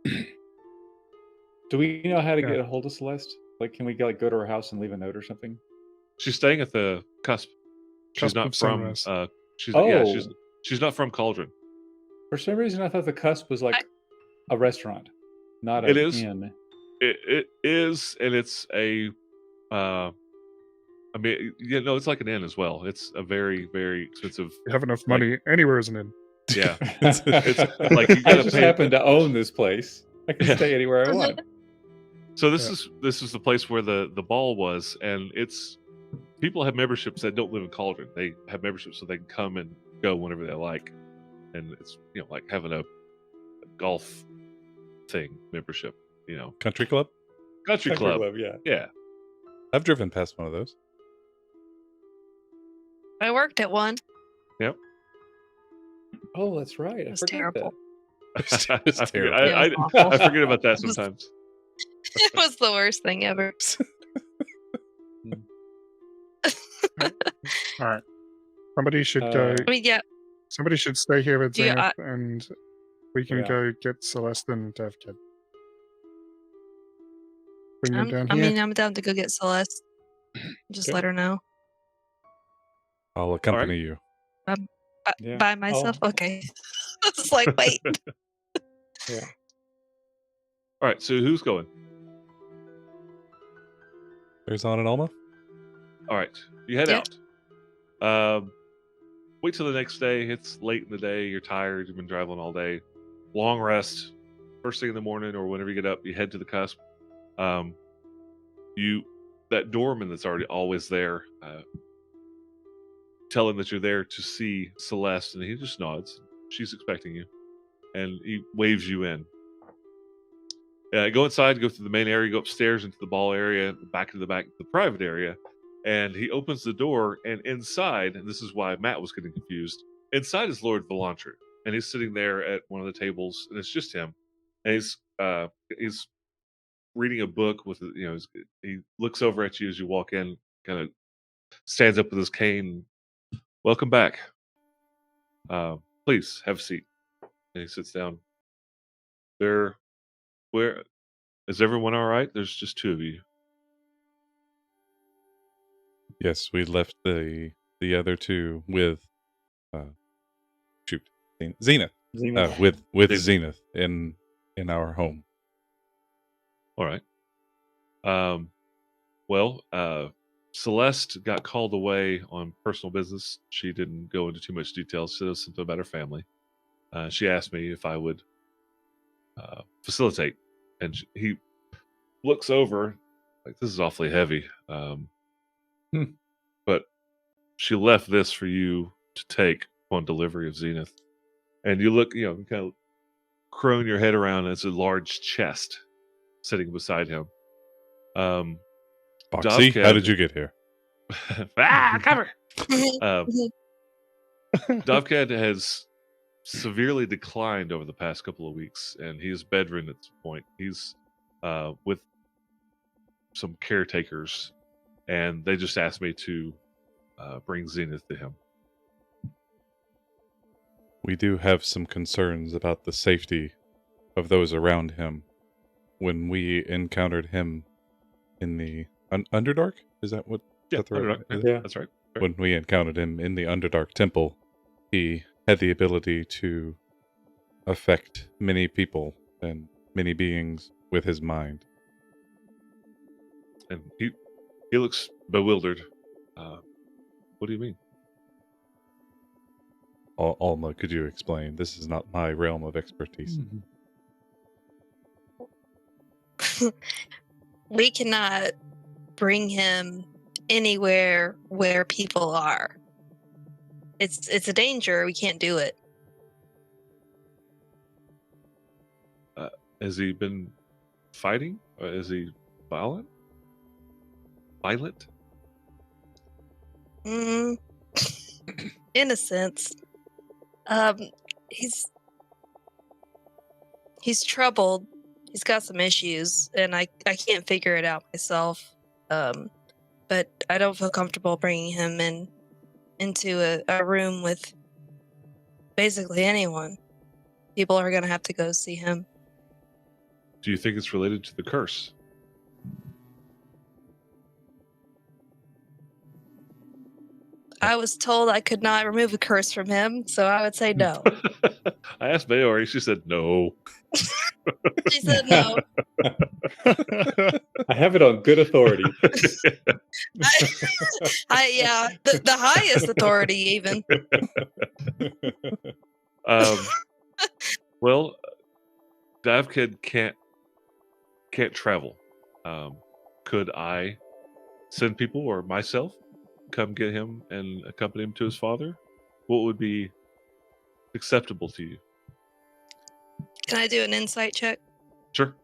Do we know how to Yeah. get a hold of Celeste? Like, can we go to her house and leave a note or something? She's staying at the Cusp. She's Cusp not of from. Sunrise. She's Oh, she's not from Cauldron. for some reason I thought the Cusp was like a restaurant, not It an is. inn. It is, and it's a. I mean, yeah, no, it's like an inn as well. It's a very, very expensive. You have enough like- money anywhere as an inn. Yeah, it's like you I gotta just pay- happen to own this place. I can Yeah. stay anywhere I want. So this Yeah. is the place where the ball was, and it's people have memberships that don't live in Cauldron. They have memberships so they can come and go whenever they like, and it's like having a golf thing membership. Country club. Country club. yeah. Yeah, I've driven past one of those. I worked at one. Oh, that's right. I It's forgot terrible. It's I forget- terrible. I, It was I awful. forget about that It was- sometimes. It was the worst thing ever. All right. Somebody should I mean, yeah, Somebody should stay here with Do you- Zenith, and we can Yeah. go get Celeste and Devkid. Bring them down I here. mean, I'm down to go get Celeste. Just Okay. let her know. I'll accompany you. Yeah. By myself? Okay. It's like, wait. All right, so who's going? There's on and Alma. All right, you head Yeah. out. Wait till the next day. It's late in the day. You're tired. You've been traveling all day. Long rest. First thing in the morning, or whenever you get up, you head to the Cusp. That doorman that's already always there, tell him that you're there to see Celeste, and he just nods. She's expecting you, and he waves you in. Go inside, go through the main area, go upstairs into the ball area, back to the private area, and he opens the door, and inside, and this is why Matt was getting confused, inside is Lord Volantre, and he's sitting there at one of the tables, and it's just him, and he's reading a book with he looks over at you as you walk in, kind of stands up with his cane. Welcome back. Please have a seat. And he sits down. Where is everyone all right? There's just two of you. Yes, we left the other two with Zenith. Zenith. With Zenith. Zenith in our home. All right. Well, Celeste got called away on personal business. She didn't go into too much detail. She said something about her family. She asked me if I would facilitate, and he looks over like, this is awfully heavy. But she left this for you to take upon delivery of Zenith. And you look, kind of crone your head around, and it's a large chest sitting beside him. Foxy, Dovecad- how did you get here? Cover. Dovecad has severely declined over the past couple of weeks, and he is bedridden at this point. He's with some caretakers, and they just asked me to bring Zenith to him. We do have some concerns about the safety of those around him. When we encountered him in the Underdark, is that what? Yeah, That's right. Underdark. Yeah. That's right. When we encountered him in the Underdark Temple, he had the ability to affect many people and many beings with his mind. And he looks bewildered. What do you mean? Alma, could you explain? This is not my realm of expertise. We cannot bring him anywhere where people are. It's a danger. We can't do it. Has he been fighting? Or is he violent? Violent? Mm, in a sense, he's troubled. He's got some issues, and I can't figure it out myself. But I don't feel comfortable bringing him into a room with basically anyone. People are gonna have to go see him. Do you think it's related to the curse? I was told I could not remove a curse from him, so I would say no. I asked Maori. She said no. She said no. I have it on good authority. Yeah, the highest authority even. Well, Davkid can't travel. Could I send people or myself come get him and accompany him to his father? What would be acceptable to you? Can I do an insight check? Sure.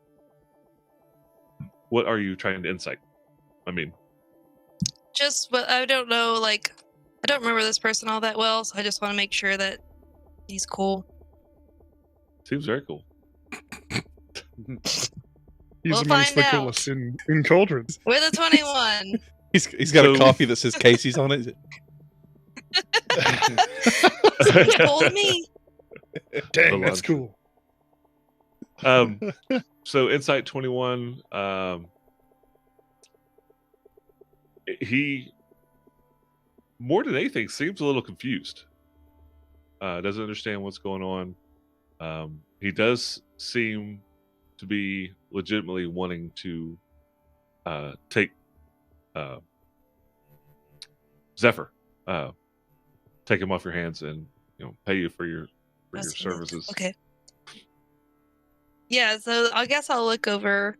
What are you trying to insight? I mean, Just, but I don't know, like, I don't remember this person all that well, so I just want to make sure that he's cool. seems very cool. He's We'll amongst find the out. coolest in Cauldrons. With a 21. He's got So- a coffee that says Casey's on it. Sounds cool to me. Dang, The that's lunch. cool. So insight 21. He more than anything seems a little confused. Doesn't understand what's going on. He does seem to be legitimately wanting to take Zephyr, take him off your hands, and pay you for your That's neat. services. Okay. Yeah, so I guess I'll look over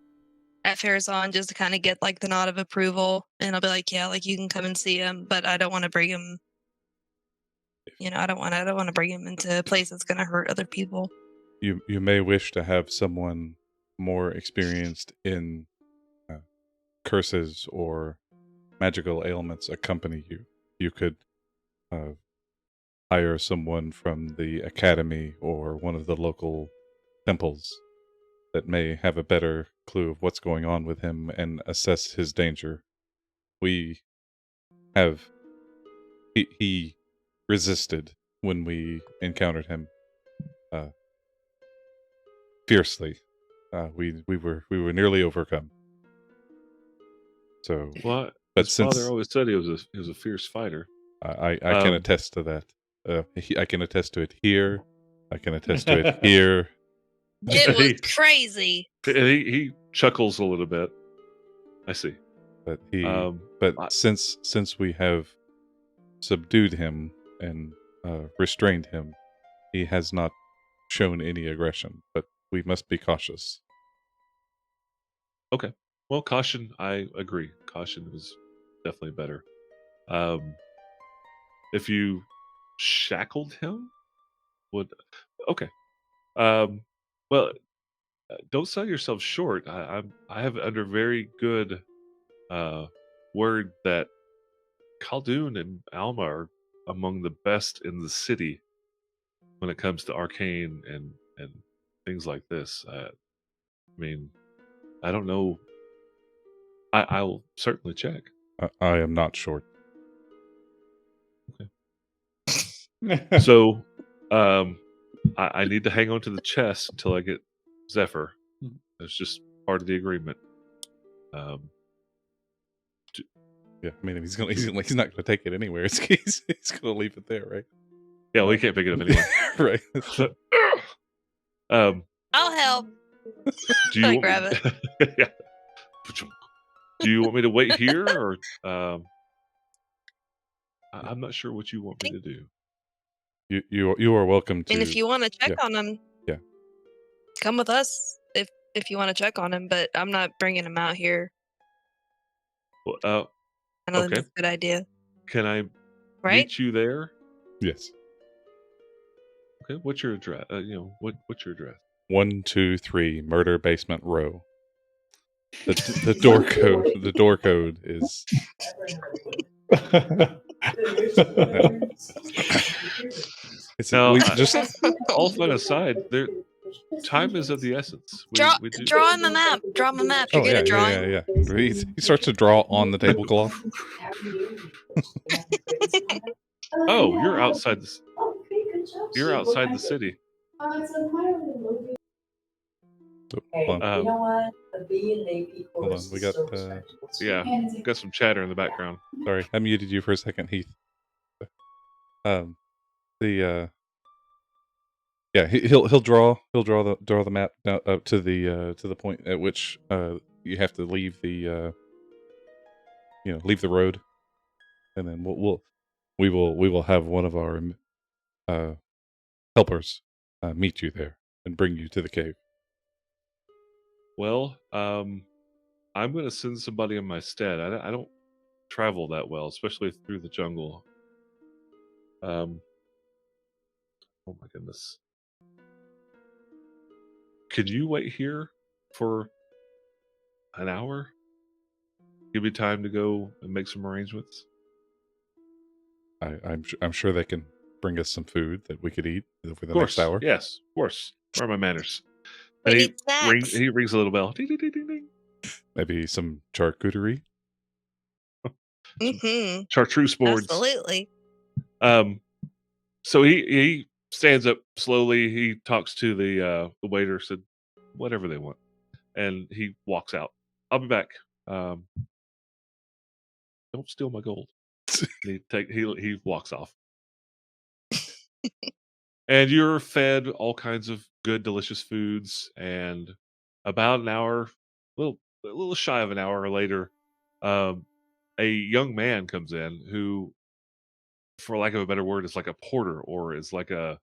at Farazan just to kind of get like the nod of approval, and I'll be like, yeah, like you can come and see him, but I don't want to bring him. I don't want to bring him into a place that's going to hurt other people. You may wish to have someone more experienced in curses or magical ailments accompany you. You could hire someone from the academy or one of the local temples that may have a better clue of what's going on with him and assess his danger. We have he resisted when we encountered him fiercely. We were nearly overcome. So, Well, but his since father always said he was a fierce fighter. I can attest to that. I can attest to it here. I can attest to it here. It was crazy. And he chuckles a little bit. I see. But I- since we have subdued him and restrained him, he has not shown any aggression. But we must be cautious. Okay. Well, caution. I agree. Caution is definitely better. If you shackled him, would okay. Well, don't sell yourself short. I have it under very good word that Khaldun and Alma are among the best in the city when it comes to arcane and things like this. I mean, I don't know. I'll certainly check. I am not short. So, I need to hang on to the chest until I get Zephyr. Mhm. That's just part of the agreement. Yeah, I mean, he's not gonna take it anywhere. He's gonna leave it there, right? Yeah, we can't pick it up anyway. Right. I'll help. Do you I want grab me, yeah. Do you want me to wait here, or I'm not sure what you want me to do. You are welcome to. And if you want to check yeah. on him, Yeah. come with us if you want to check on him. But I'm not bringing him out here. Well, I don't think Okay. that's a good idea, can I right? meet you there? Yes. Okay. What's your address? What's your address? 123 Murder Basement Row. The door code. The door code is. It's Now, we just all fun aside, time is of the essence. We do. Draw him a map. Draw him a map. You're oh good yeah, at drawing. yeah. He starts to draw on the tablecloth. Oh, you're outside the. You're outside the city. So, hold on. You know what? The B and AP Hold on, course we is got, so respectable. Yeah, got some chatter in the background. Sorry, I muted you for a second, Heath. The yeah, he'll draw the map down up to the point at which you have to leave the leave the road, and then we will have one of our helpers meet you there and bring you to the cave. Well, I'm going to send somebody in my stead. I don't travel that well, especially through the jungle. Oh my goodness. Could you wait here for an hour? Give me time to go and make some arrangements. I'm sure they can bring us some food that we could eat over the Of course, next hour. yes, of course. Where are my manners? We And need snacks. he rings a little bell. Ding, ding, ding, ding, ding. Maybe some charcuterie. Mm-hmm. Chartreuse boards. Absolutely. So he stands up slowly. He talks to the waiter. Said whatever they want, and he walks out. I'll be back. Don't steal my gold. And he walks off. And you're fed all kinds of good, delicious foods. And about an hour, a little shy of an hour later, a young man comes in who, for lack of a better word, is like a porter or is like a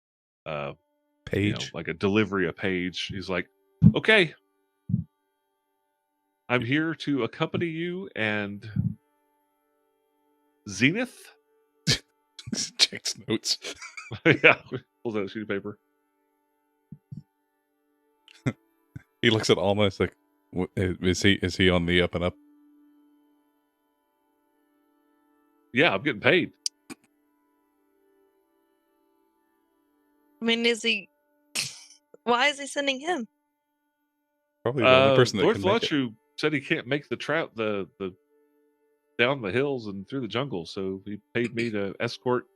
Page. like a delivery, a page. He's like, okay, I'm here to accompany you and Zenith. Checks notes. Yeah, pulls out a sheet of paper. He looks at almost like, is he on the up and up? Yeah, I'm getting paid. I mean, is he? Why is he sending him? Probably the only person that Lord can make it. Fletcher said he can't make the down the hills and through the jungle, so he paid me to escort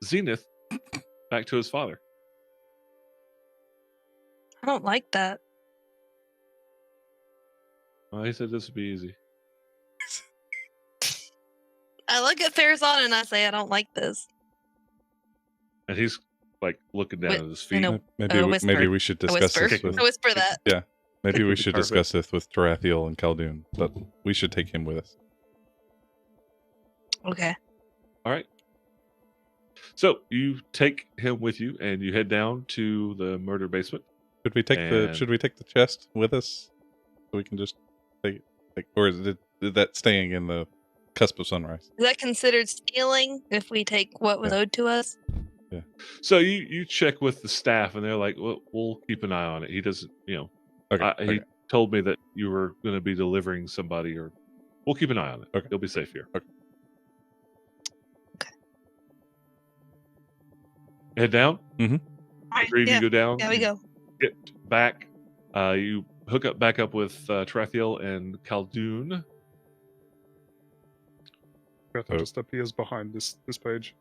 Zenith back to his father. I don't like that. Well, he said this would be easy. I look at Farazan and I say, I don't like this. And he's like looking down Wait, at his I feet. know. Maybe a we, whisper. maybe we should I discuss whisper. this with I whisper that. yeah. Maybe we should Perfect. discuss this with Tarathiel and Khaldun, but we should take him with us. Okay. All right. So you take him with you, and you head down to the murder basement. Should we take And- Should we take the chest with us, so we can just take it, or is that staying in the cusp of sunrise? Is that considered stealing if we take what was Yeah. owed to us? So you check with the staff, and they're like, "Well, we'll keep an eye on it." He doesn't, Okay. he told me that you were going to be delivering somebody, or we'll keep an eye on it. Okay. You'll be safe here. Okay. Head down. Alright, Three of you yeah. go down. Yeah, we you go. Get back. You hook up back up with Tarathiel and Khaldun. Greta just appears behind this page.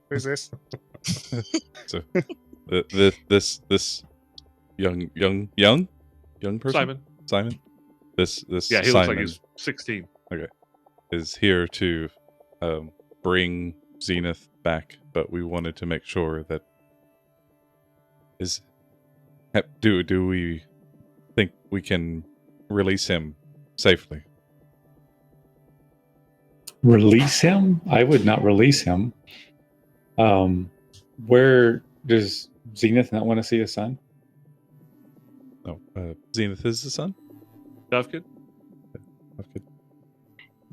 Who's this? So this young person, Simon. This Yeah, he Simon looks like he's 16. is here to bring Zenith back, but we wanted to make sure that do we think we can release him safely? Release him? I would not release him. Where does Zenith not want to see his son? No, Zenith is the son. Dovkin? Okay.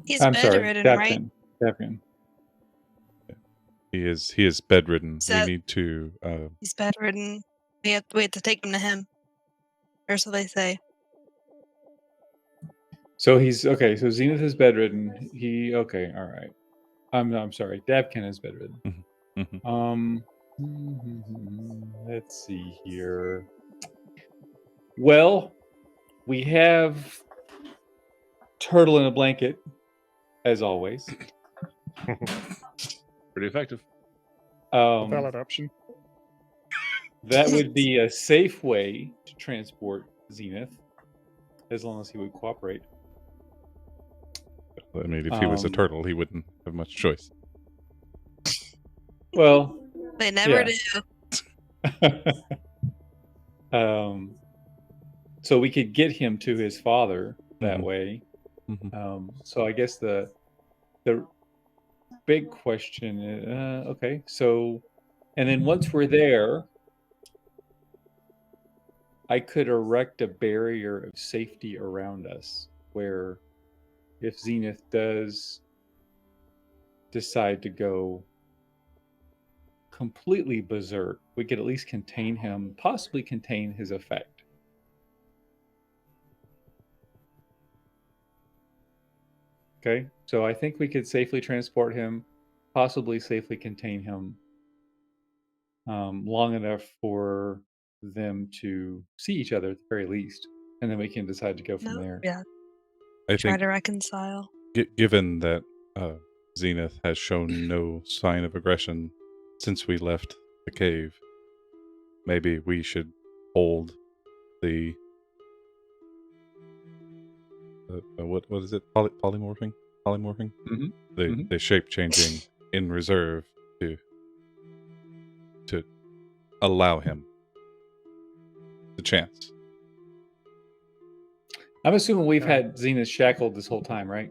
He's I'm sorry, bedridden, right? Devkin. He is bedridden. So- we need to. He's bedridden. We have to take him to him. Or so they say. So he's okay. So Zenith is bedridden. Okay, all right. I'm sorry. Davkin is bedridden. Mhm. Let's see here. Well, we have turtle in a blanket, as always. Pretty effective. Valid option. That would be a safe way to transport Zenith, as long as he would cooperate. I mean, if he was a Um, turtle, he wouldn't have much choice. Well, They never yeah. do. So we could get him to his father that Mhm. way. Mhm. So I guess the big question is, okay, so, and then once we're there, I could erect a barrier of safety around us where if Zenith does decide to go completely berserk, we could at least contain him, possibly contain his effect. Okay, so I think we could safely transport him, possibly safely contain him, long enough for them to see each other at the very least, and then we can decide to go from No, there. yeah. I Try think to reconcile. given that Zenith has shown no sign of aggression since we left the cave, maybe we should hold the what is it? Polymorphing? Mhm. The Mhm. shape changing in reserve to allow him the chance. I'm assuming we've Yeah. had Zenith shackled this whole time, right?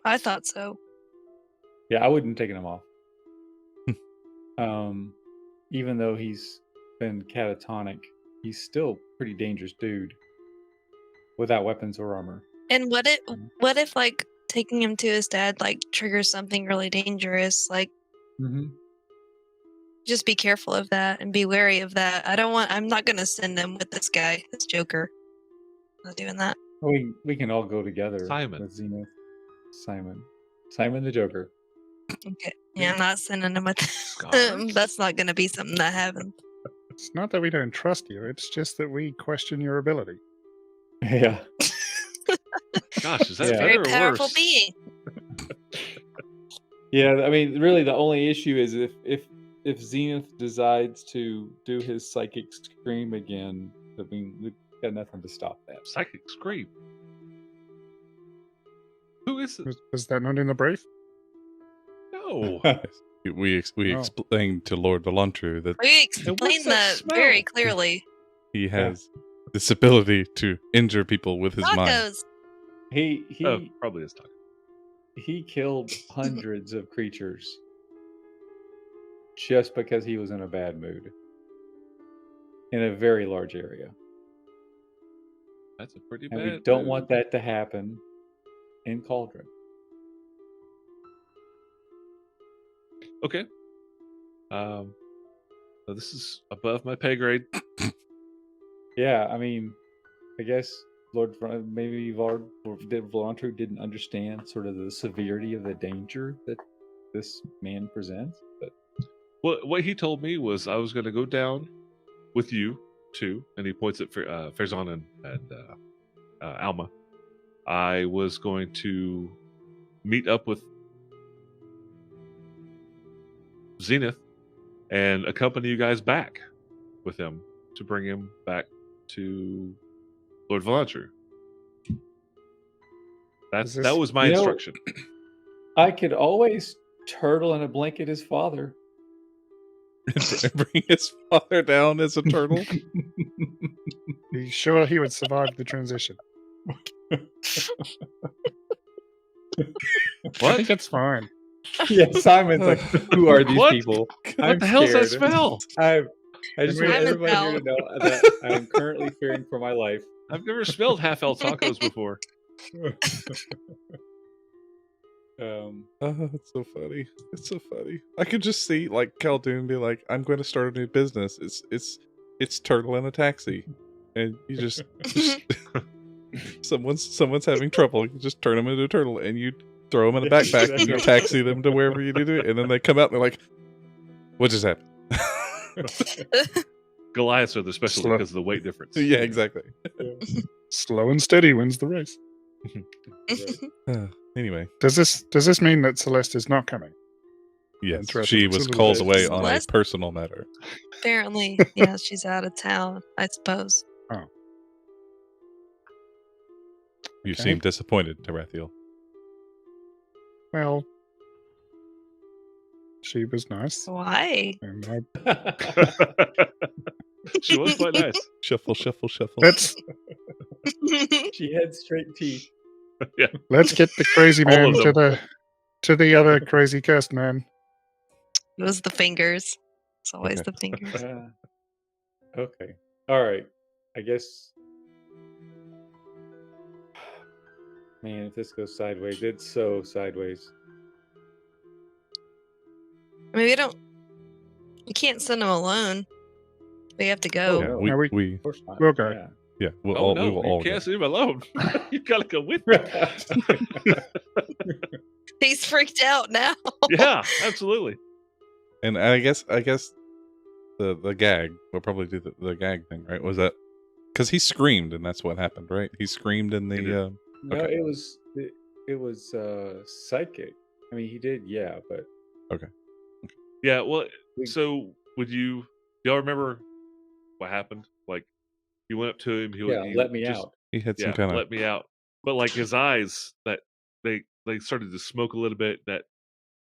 I thought so. Yeah, I wouldn't have taken him off. Even though he's been catatonic, he's still a pretty dangerous dude without weapons or armor. And what if like taking him to his dad like triggers something really dangerous? Like Mm-hmm. just be careful of that and be wary of that. I'm not gonna send him with this guy, this Joker. Not doing that. We can all go together Simon. with Zenith. Simon the Joker. Okay. Yeah, I'm not sending him with him. Scars? That's not gonna be something that happens. It's not that we don't trust you, it's just that we question your ability. Yeah. Gosh, is that Yeah. better Very or powerful worse? being. Yeah, I mean, really, the only issue is if Zenith decides to do his psychic scream again, I mean, we've got nothing to stop that. Psychic scream. Who is it? Was that not in the brief? No. We Oh. explained to Lord Valantru that We what's explained that that very smell? clearly. he has this ability to injure people with his mind. Tacos. he Oh, probably is talking. he killed hundreds of creatures just because he was in a bad mood in a very large area, That's a pretty and bad. we don't move. want that to happen in Cauldron. Okay. So this is above my pay grade. Yeah, I mean, I guess maybe Volantru didn't understand sort of the severity of the danger that this man presents. But What he told me was I was going to go down with you too, and he points at Farazan and Alma. I was going to meet up with Zenith and accompany you guys back with him to bring him back to Lord Valantru. That was my You know- instruction. I could always turtle in a blanket his father. And bring his father down as a turtle. Are you sure he would survive the transition? I What? think that's fine. Yeah, Simon's like, who are these What? people? What I'm the hell's that scared. smell? I just want Simon everybody here to fell. know that I am currently fearing for my life. I've never smelled half El tacos before. Oh, it's so funny. It's so funny. I could just see like Khaldun be like, "I'm going to start a new business. It's turtle in a taxi," and you just someone's having trouble. You just turn them into a turtle, and you throw them in a backpack, and you taxi them to wherever you need to, and then they come out and they're like, "What just happened?" Goliaths are the specialty Slow. because of the weight difference. Yeah, exactly. Slow and steady wins the race. Anyway, Does this mean that Celeste is not coming? yes, Interesting. she It's a was little called bit- away on a Celeste? personal matter. Apparently, yeah, she's out of town, I suppose. You Okay. seem disappointed, Tarathiel. Well, She was nice. Why? And She was quite nice. Shuffle, shuffle, shuffle. She had straight teeth. let's get the crazy All man of them. to the other crazy cursed man. It was the fingers. It's always Okay. the fingers. Okay. All right. I guess. Man, if this goes sideways, it's so sideways. I mean, you can't send him alone. We have to Oh, go. no. we, Now we- Of course not. We'll go. Yeah. yeah, we'll Oh all, no, we will you all can't go. leave him alone. You gotta go with me. He's freaked out now. Yeah, absolutely. And I guess the gag, we'll probably do the gag thing, right? Was that because he screamed and that's what happened, right? He screamed in He did. the No, Okay. it was psychic. I mean, he did, yeah, but Yeah, well, We- so y'all remember what happened? Like, you went up to him. He let me just- out. he had some Yeah, kind of let me out. But like his eyes, that they started to smoke a little bit. That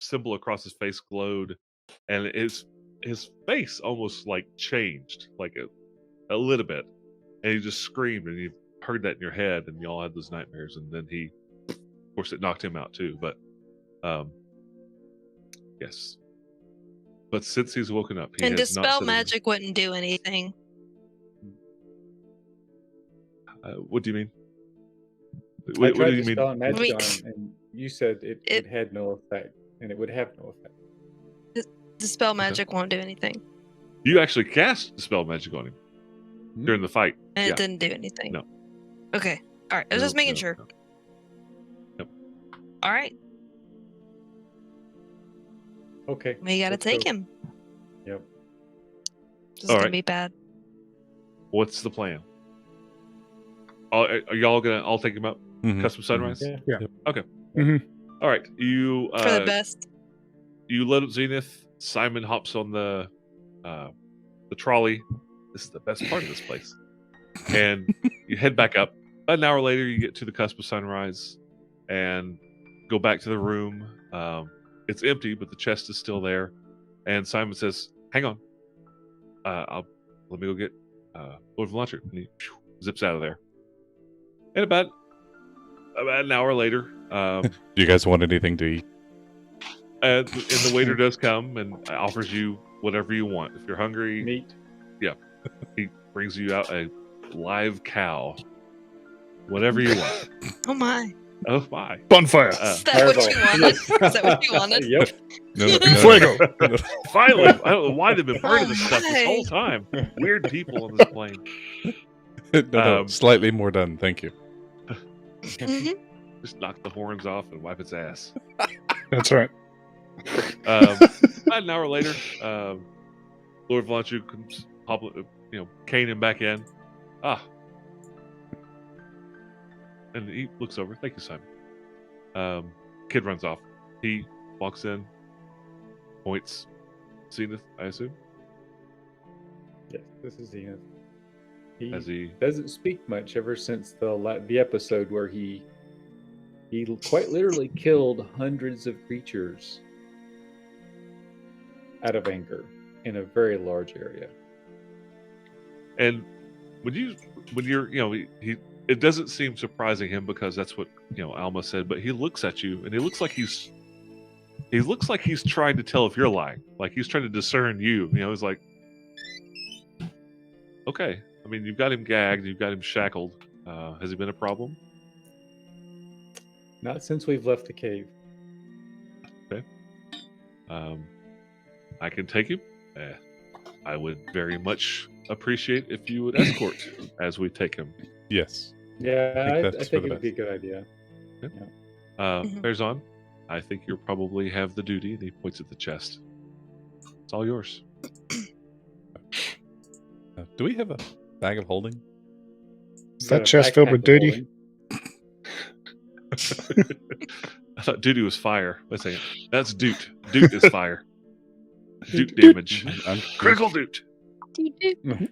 symbol across his face glowed, and his face almost like changed, like a little bit, and he just screamed, and you heard that in your head, and y'all had those nightmares, and then of course, it knocked him out too. But yes. But since he's woken up, he And has not dispel said magic wouldn't do anything. what do you mean? I What tried do you mean? dispelling magic Wait. on him, and you said it had no effect, and it would have no effect. Dispel magic won't do anything. You actually cast dispel magic on him during the fight. And Yeah. it didn't do anything. No. Okay. All right. I was just making No, sure. no. All right. Okay. We got to let's take go. him. Yep. This is All going right. to be bad. What's the plan? Are y'all gonna all take him up? Mhm, Custom Sunrise? Yeah. Yeah. Okay. Mhm. All right. You For the best. you load up Zenith. Simon hops on the trolley. This is the best part of this place. And you head back up. About an hour later, you get to the cusp of Sunrise and go back to the room. It's empty, but the chest is still there. And Simon says, "Hang on. Let me go get Lord Velauncher." And he zips out of there. And about an hour later, Do you guys want anything to eat? and the waiter does come and offers you whatever you want. If you're hungry, Meat. he brings you out a live cow. Whatever you want. Oh, my. Oh my! Bonfire. Is that what you Fireball. wanted? Is that what you wanted? Yep. No. Fuego. Finally, I don't know why they've been burning Oh this stuff this my. whole time. Weird people on this plane. No, slightly more done, thank you. Mhm. Just knock the horns off and wipe its ass. That's right. About an hour later, Lord Velauncher comes, cane him back in. And he looks over. Thank you, Simon. Kid runs off. He walks in, points. Zenith, I assume, Yes, this is Zenith. He as he doesn't speak much ever since the episode where he quite literally killed hundreds of creatures out of anger in a very large area. And when you're, he it doesn't seem surprising him because that's what Alma said. But he looks at you and he looks like he's trying to tell if you're lying. Like he's trying to discern you. He's like, okay. I mean, you've got him gagged, you've got him shackled. Has he been a problem? Not since we've left the cave. I can take him. I would very much appreciate if you would escort as we take him. Yes. Yeah, I that's for think the it would be a best. good idea. Mhm. Bearzon, I think you'll probably have the duty. And he points at the chest. It's all yours. Do we have a bag of holding? Is Got that a chest filled backpack with of duty? holding. I thought duty was fire. Wait a second. That's doot. Doot is fire. Doot damage. I'm Critical doot. Doo-doo.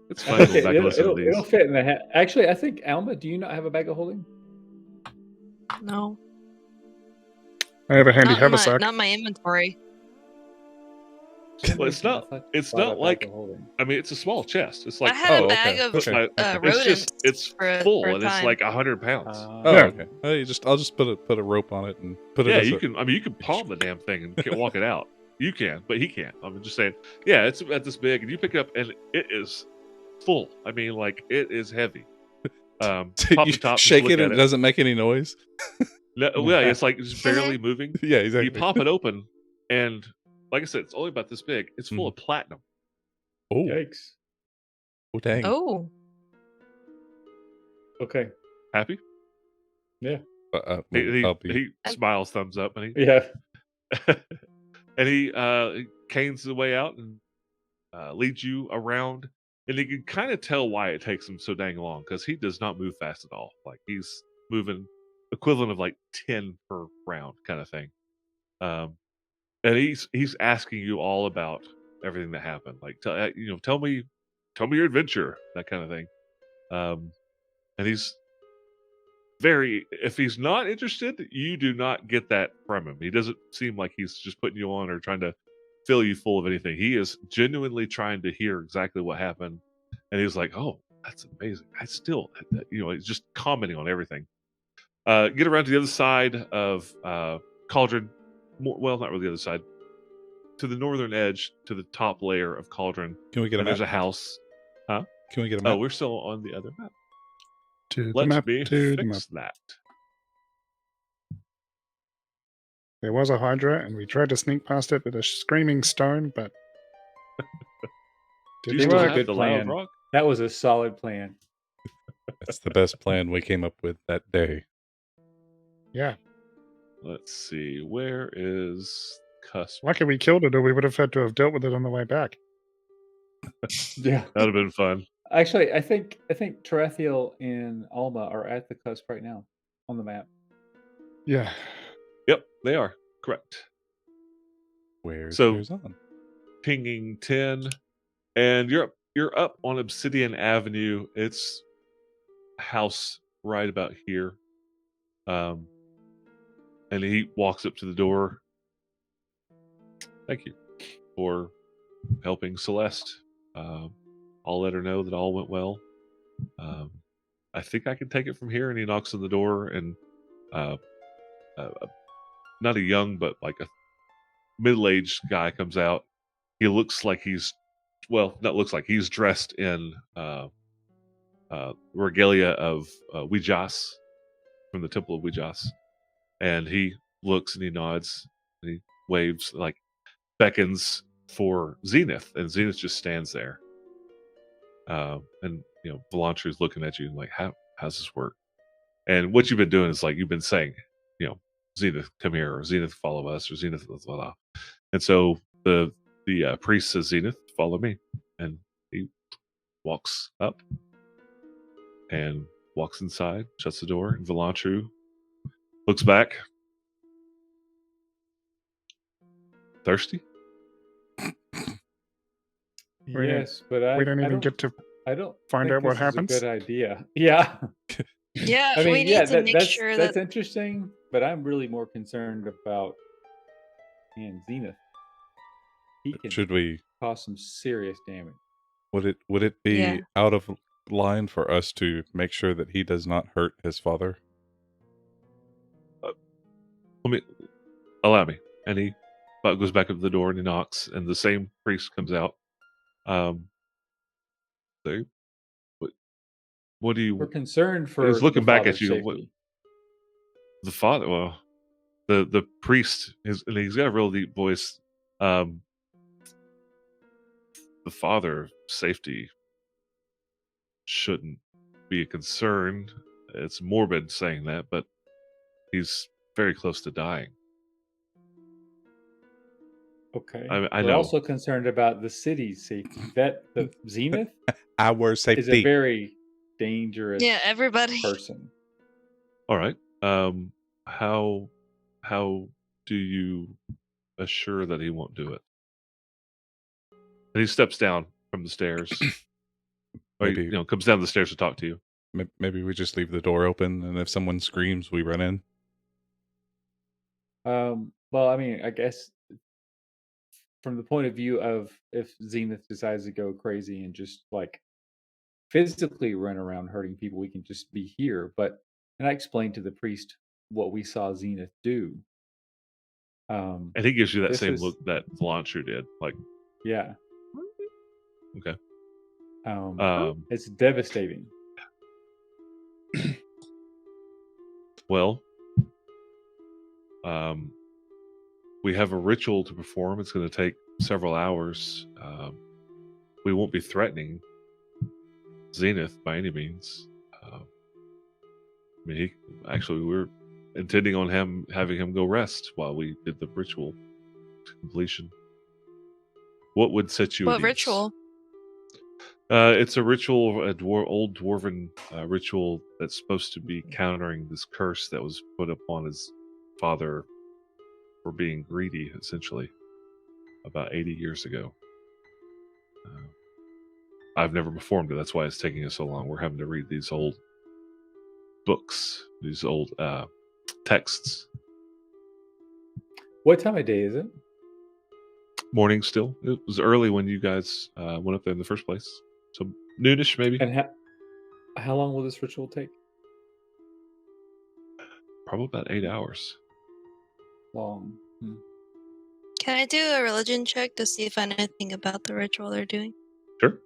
It's I fun to think go back and listen to it'll these. fit in the hat. Actually, I think Alma, do you not have a bag of holding? No. I have a handy Not in, haversack. not in my inventory. Well, it's not. It's Bought a not bag like. of holding. I mean, it's a small chest. It's I like had oh, a bag okay. of Okay. like, Okay. it's rodents just it's for a, full for a and it's time. like 100 pounds. Oh, Yeah. okay. I'll just put a rope on it and put it. Yeah, as you a- can. I mean, you can palm the damn thing and walk it out. You can, but he can't. I'm just saying. Yeah, it's about this big, and you pick it up, and it is full. I mean, like it is heavy. Pop you the top, just shake look it at and it doesn't make any noise. No, yeah, it's like just barely moving. Yeah, You exactly. pop it open, and like I said, it's only about this big. It's full of platinum. Oh, Yikes. oh, dang. Oh, Okay. Happy? I'll be. He smiles, thumbs up, and he Yeah. and he canes the way out and leads you around. And you can kind of tell why it takes him so dang long because he does not move fast at all. Like he's moving equivalent of like 10 per round kind of thing. And he's asking you all about everything that happened. Like tell me your adventure, that kind of thing. And he's very, if he's not interested, you do not get that from him. He doesn't seem like he's just putting you on or trying to fill you full of anything. He is genuinely trying to hear exactly what happened. And he's like, oh, that's amazing. I still, he's just commenting on everything. Get around to the other side of Cauldron. Well, not really the other side. To the northern edge, to the top layer of Cauldron. Can we get a And there's map? a house. Can we get a Oh, map? we're still on the other map. To the Let map, me to the map. fix that. There was a Hydra, and we tried to sneak past it with a screaming stone, but Do you didn't still work. have Good the Loud plan. Rock? That was a solid plan. That's the best plan we came up with that day. Yeah. Let's see. Where is Cusp? Lucky we killed it, or we would have had to have dealt with it on the way back. Yeah. That would have been fun. Actually, I think Tarathiel and Alma are at the cusp right now on the map. Yeah. Yep, they are. Correct. Where's So- yours on? Pinging 10. And you're up on Obsidian Avenue. It's a house right about here. And he walks up to the door. Thank you for helping Celeste. I'll let her know that all went well. I think I can take it from here. And he knocks on the door, and not a young, but like a middle-aged guy comes out. He looks like he's dressed in regalia of Wijas from the Temple of Wijas. And he looks and he nods and he waves, like beckons for Zenith, and Zenith just stands there. And Volantru's looking at you like, how's this work? And what you've been doing is like you've been saying, Zenith, come here, or Zenith, follow us, or Zenith, blah, blah, blah. And so the priest says, Zenith, follow me. And he walks up and walks inside, shuts the door, and Volantru looks back. Thirsty? We don't- Yes, but I we don't I even don't, get to I don't find think out what this is happens? a good idea. Yeah. yeah. I mean, we need yeah, to make that's sure that's that interesting, but I'm really more concerned about Zenith. He can Should we? cause some serious damage. Would it be Yeah. out of line for us to make sure that he does not hurt his father? Allow me. And he goes back up to the door and he knocks, and the same priest comes out. What do you? We're concerned for He's looking the back at father's you. What- safety. The father, well, the priest is, and he's got a real deep voice. The father safety shouldn't be a concern. It's morbid saying that, but he's very close to dying. Okay. I We're know. also concerned about the city's safety. That the Zenith Our is a safety. very dangerous yeah, everybody. person. All right. How do you assure that he won't do it? And he steps down from the stairs. Or he, Maybe- comes down the stairs to talk to you. Maybe we just leave the door open, and if someone screams, we run in. Well, I mean, I guess from the point of view of if Zenith decides to go crazy and just like physically run around hurting people, we can just be here. But and I explained to the priest what we saw Zenith do. And he gives you that This same is- look that Volancher did. Like, Yeah. okay. It's devastating. Well, we have a ritual to perform. It's going to take several hours. We won't be threatening Zenith by any means. I mean, we're intending on having him go rest while we did the ritual to completion. What would set you? What at ease? ritual? It's a ritual, old dwarven ritual that's supposed to be countering this curse that was put upon his father for being greedy, essentially, about 80 years ago. I've never performed it. That's why it's taking us so long. We're having to read these old books, these old texts. What time of day is it? Morning still. It was early when you guys went up there in the first place. So noonish, maybe. And how long will this ritual take? Probably about 8 hours. Long. Can I do a religion check to see if I know anything about the ritual they're doing? Sure.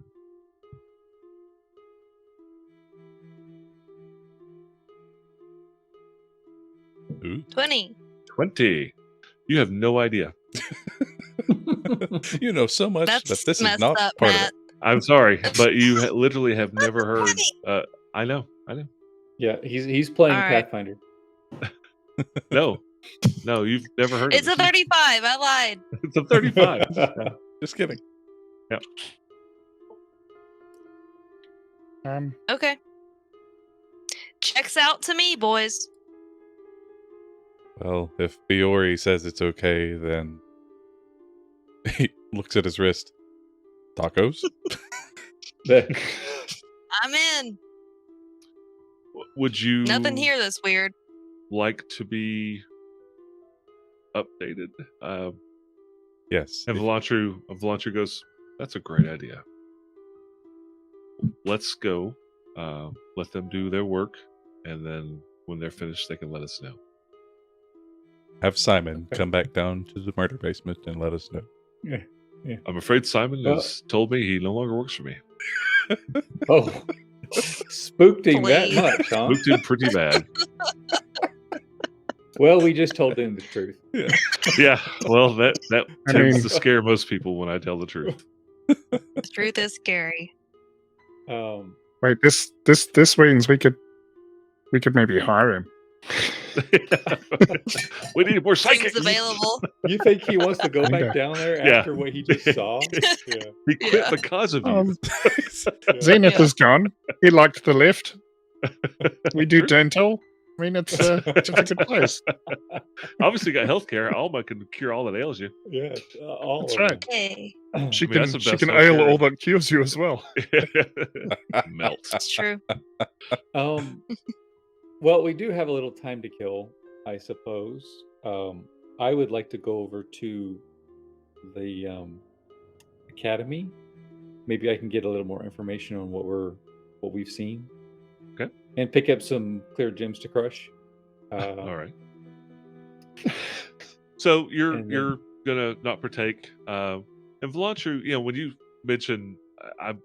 Ooh. 20. 20. You have no idea. You know so much, That's but this is messed not up, part Matt. of I'm sorry, but you literally have never heard. funny. I know. Yeah, he's playing All right. Pathfinder. No, you've never heard. It's of a 35. I lied. It's a 35. it. Just kidding. Okay. Checks out to me, boys. Well, if Biori says it's okay, then he looks at his wrist. Tacos? I'm in. Would you Nothing here that's weird. like to be updated? Yes. And Volancher goes, "That's a great idea. Let's go. Let them do their work, and then when they're finished, they can let us know." Have Simon come back down to the murder basement and let us know. I'm afraid Simon Well- has told me he no longer works for me. Oh, spooked him Please. that much, huh? Looked in pretty bad. Well, we just told him the truth. Yeah, well, that I tends mean- to scare most people when I tell the truth. The truth is scary. Wait, this means we could maybe hire him. We need more Things psychics. available. You think he wants to go back Yeah. down there Yeah. after what he just saw? Yeah. He quit Yeah. because of you. Zenith Yeah. is gone. He liked the lift. We do dental. I mean, it's a good place. Obviously, got healthcare. Alma can cure all that ails you. Yeah, all That's of right. Hey, She I mean, that's the can best ale healthcare. all that cures you as well. Melt. it's true. Well, we do have a little time to kill, I suppose. I would like to go over to the academy. Maybe I can get a little more information on what we've seen. Okay. And pick up some clear gems to crush. All right. So you're And then- you're gonna not partake. And Volancher, when you mention, I've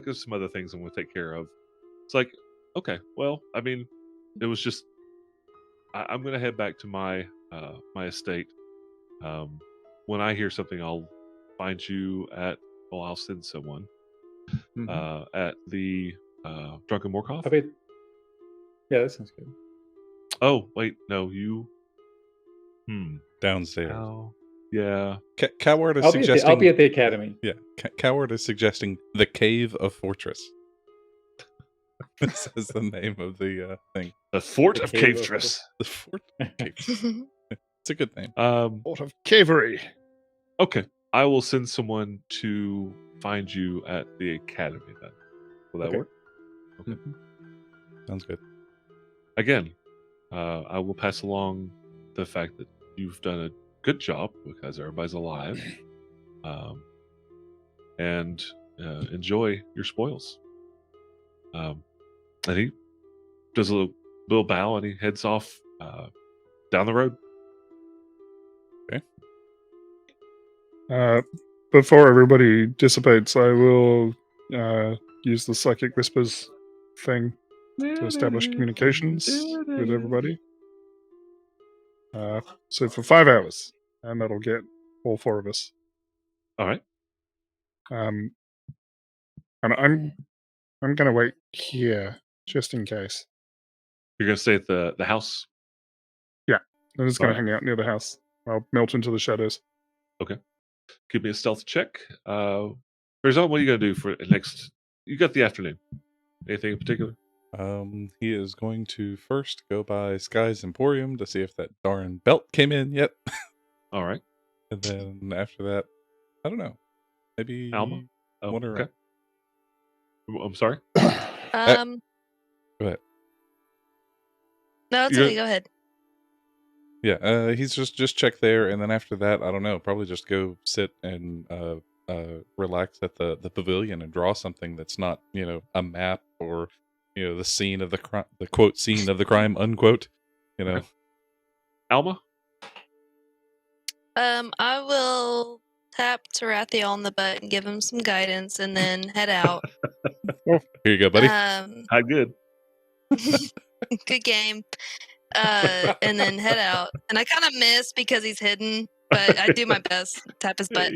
got some other things I'm gonna take care of. It's like, okay, well, I mean, it was just I'm gonna head back to my my estate. When I hear something, I'll find you I'll send someone Mhm. at the Drunken Morkoff. I bet. Yeah, that sounds good. Oh wait, no, you. Downstairs. Oh, yeah. Coward is I'll be suggesting. at the academy. Yeah, Coward is suggesting the Cave of Fortress. This is the name of the thing. The Fort The of Cave Cave of- Tress. The fort. Cave. It's a good name. Sort of cavery. Okay, I will send someone to find you at the academy. Then will that Okay. work? Sounds good. Again, I will pass along the fact that you've done a good job because everybody's alive. and enjoy your spoils. And he does a little bow and he heads off down the road. Before everybody dissipates, I will use the psychic whispers thing to establish communications with everybody. So for 5 hours, and that'll get all 4 of us. All right. And I'm gonna wait here just in case. You're going to stay at the house? I'm just gonna Alright. hang out near the house. I'll melt into the shadows. Give me a stealth check. Farazan, what are you going to do for next? You got the afternoon. Anything in particular? He is going to first go by Sky's Emporium to see if that darn belt came in yet. All right. And then after that, I don't know. Maybe Alma? Oh, wander okay. I'm sorry? Go ahead. No, it's You're- okay. Go ahead. Yeah, he's just check there, and then after that, I don't know. Probably just go sit and relax at the pavilion and draw something that's not a map or the scene of the crime, the quote scene of the crime unquote. Okay. Alma? I will tap Tarathiel on the butt and give him some guidance, and then head out. Here you go, buddy. Hi, good. Good game. And then head out. And I kind of miss because he's hidden, but I do my best. Tap his butt.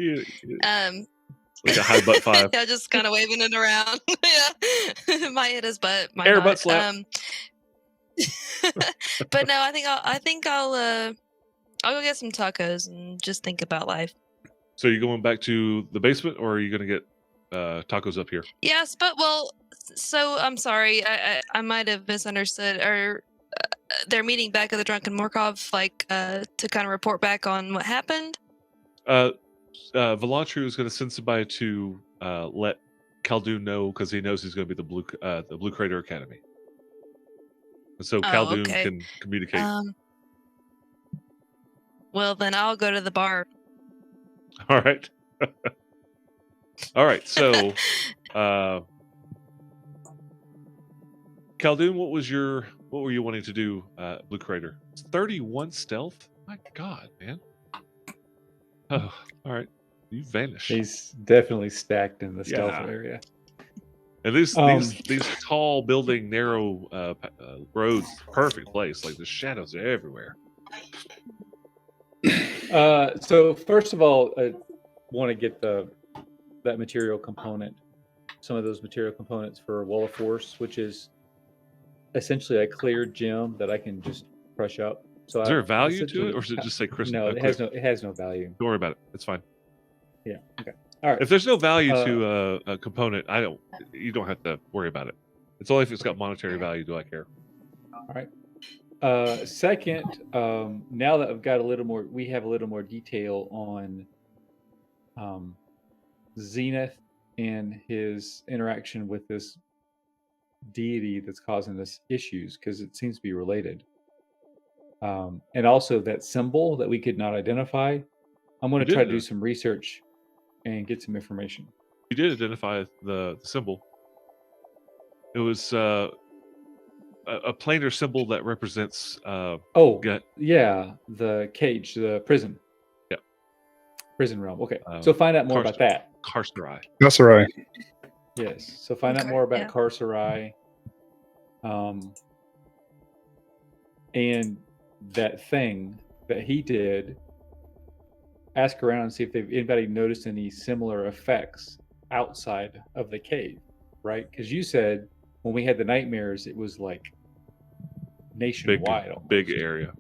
Like a high butt 5. Yeah, just kind of waving it around. Yeah, might hit his butt. Might Air not. butt slap. But no, I think I'll go get some tacos and just think about life. So are you going back to the basement, or are you going to get tacos up here? Yes, but so I'm sorry, I might have misunderstood. Or they're meeting back at the Drunken Morkov, to kind of report back on what happened. Velantru is going to send somebody to let Khaldun know, because he knows he's going to be the Blue Crater Academy. And so Khaldun okay. can communicate. Well, then I'll go to the bar. All right. All right. So, Khaldun, what were you wanting to do, Blue Crater? It's 31 stealth? My God, man. Oh, all right. You vanish. He's definitely stacked in the stealth Yeah. area. And these tall building, narrow roads, perfect place. Like the shadows are everywhere. So first of all, I want to get that material component, some of those material components for Wall of Force, which is essentially a cleared gem that I can just crush up. So Is there a value to it, or does it just say crystal? No, it has no value. Don't worry about it. It's fine. Yeah. Okay. All right. If there's no value to a component, you don't have to worry about it. It's only if it's got monetary value do I care. All right. Second, now that we have a little more detail on Zenith and his interaction with this deity that's causing us issues, because it seems to be related. And also that symbol that we could not identify. I'm going You to try did to do know. some research and get some information. You did identify the symbol. It was a planar symbol that represents. Oh, Gut. yeah, the cage, the prison. Yeah. Prison realm. Okay. So find out more about that. Carcerai. That's all right. Yes. So find out Okay, more about yeah. Carcerai. And that thing that he did, ask around and see if anybody noticed any similar effects outside of the cave, right? Because you said when we had the nightmares, it was like nationwide. almost. Big area.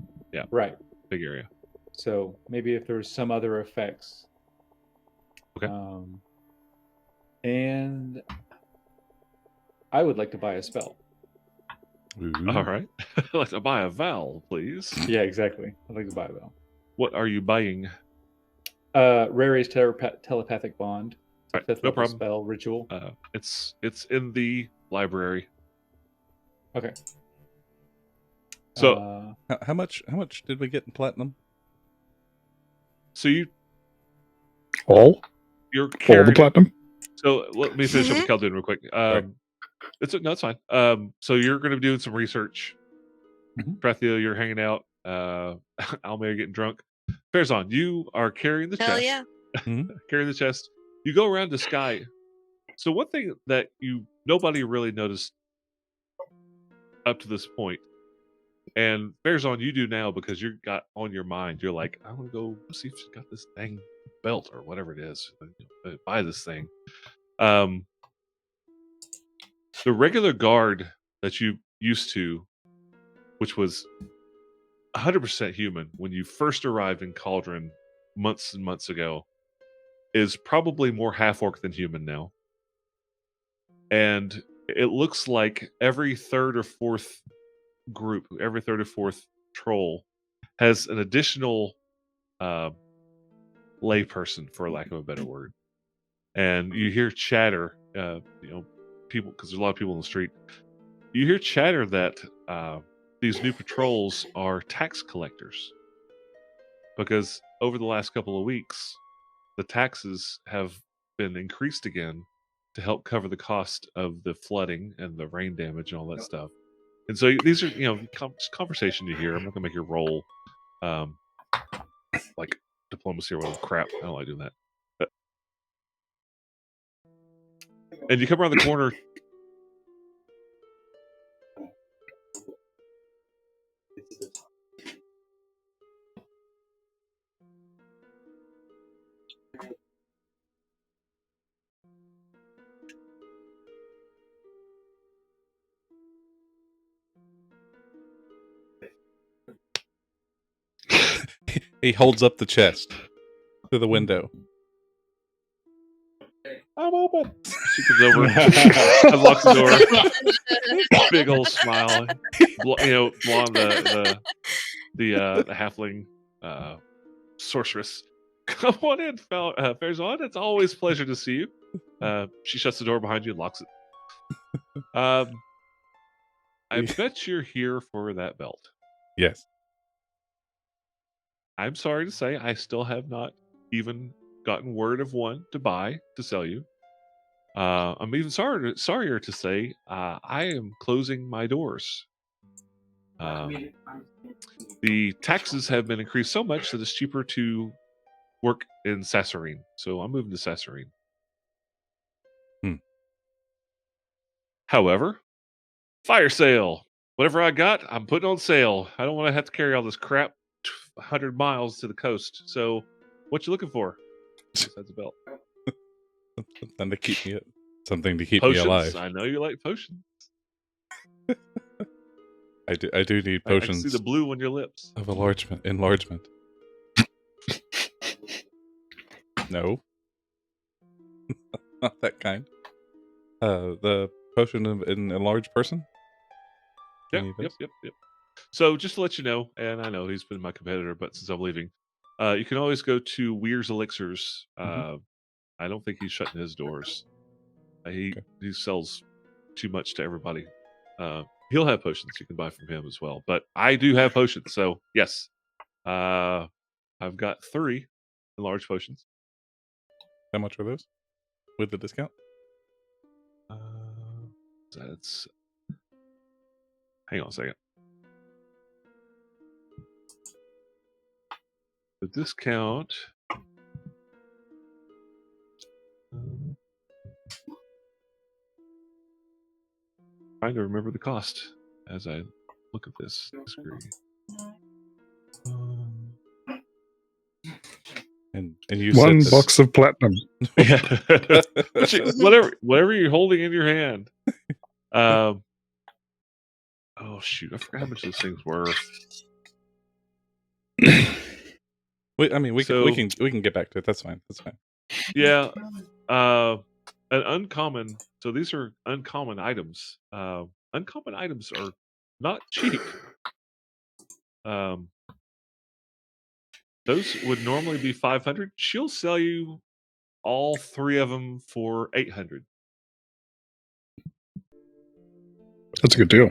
Right. Big area. So maybe if there's some other effects. Okay. And I would like to buy a spell. Ooh. All right. I'd like to buy a vowel, please. Yeah, exactly. I'd like to buy a spell. What are you buying? Rary's telepathic bond. All right, Fifth no level problem. spell ritual. It's in the library. Okay. So How much did we get in platinum? so you All? you're For the carrying. platinum. So let me finish up with Khaldun real quick. Right. It's fine. So you're going to be doing some research. Mhm. Prethia, you're hanging out. Almir getting drunk. Farazan, you are carrying the Hell chest. yeah. Carrying the chest. You go around to Sky. So one thing that nobody really noticed up to this point, and Farazan, you do now because you got on your mind. You're like, I want to go see if she's got this dang belt or whatever it is. Buy this thing. The regular guard that you used to, which was 100% human when you first arrived in Cauldron months and months ago, is probably more half orc than human now. And it looks like every third or fourth group, every third or fourth troll has an additional layperson, for lack of a better word. And you hear chatter, people, because there's a lot of people in the street. You hear chatter that these new patrols are tax collectors, because over the last couple of weeks, the taxes have been increased again to help cover the cost of the flooding and the rain damage and all that stuff. And so these are, just conversation you hear. I'm not gonna make you roll, like diplomacy or whatever crap. I don't like doing that. And you come around the corner. He holds up the chest to the window. I'm open. She comes over, unlocks the door, big old smile. Blonde, the halfling sorceress. Come on in, Farazan. It's always a pleasure to see you. She shuts the door behind you and locks it. I bet you're here for that belt. Yes. I'm sorry to say, I still have not even gotten word of one to sell you. I'm even sorrier to say, I am closing my doors. The taxes have been increased so much that it's cheaper to work in Sasserine. So I'm moving to Sasserine. However, fire sale. Whatever I got, I'm putting on sale. I don't want to have to carry all this crap 100 miles to the coast. So what you looking for? Besides a belt. Something to keep me something to keep Potions. me alive. I know you like potions. I do need I can potions see the blue on your lips. of enlargement. No. Not that kind. The potion of an enlarged person? Yep, Any of those? yep. So just to let you know, and I know he's been my competitor, but since I'm leaving, you can always go to Weir's Elixirs. I don't think he's shutting his doors. He sells too much to everybody. He'll have potions you can buy from him as well. But I do have potions, so yes. I've got 3 enlarged potions. How much are those? With the discount? That's. Hang on a second. The discount. Trying to remember the cost as I look at this screen. And you One said this. box of platinum. Yeah. whatever you're holding in your hand. Oh shoot! I forgot how much those things were. We can get back to it. That's fine. Yeah. An uncommon. So these are uncommon items. Uncommon items are not cheap. Those would normally be 500. She'll sell you all 3 of them for 800. That's a good deal.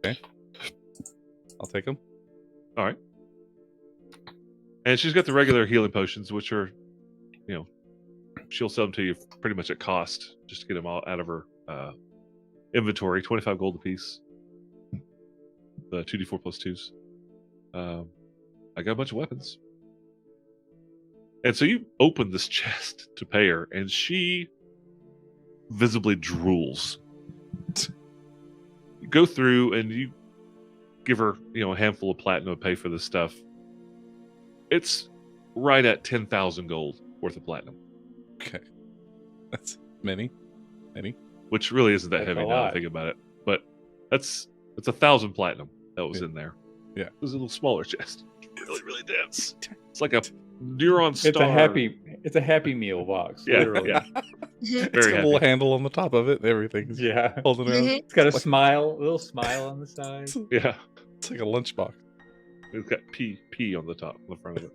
Okay. I'll take them. All right. And she's got the regular healing potions, which are, she'll sell them to you pretty much at cost, just to get them all out of her inventory. 25 gold apiece. The 2d4 plus 2s. I got a bunch of weapons. And so you open this chest to pay her, and she visibly drools. You go through and you give her, a handful of platinum to pay for this stuff. It's right at 10,000 gold worth of platinum, Okay. That's many. which really isn't that That's heavy a now that I lot. think about it. But it's 1,000 platinum that was Yeah. in there. Yeah. It was a little smaller chest. Really, really dense. It's like a neuron star. It's a happy meal box. Yeah, Literally. yeah. It's Very got a little happy. handle on the top of it and everything. Yeah. Holding around. Mhm. It's got a like- little smile on the side. Yeah. It's like a lunchbox. It's got P on the top, on the front of it.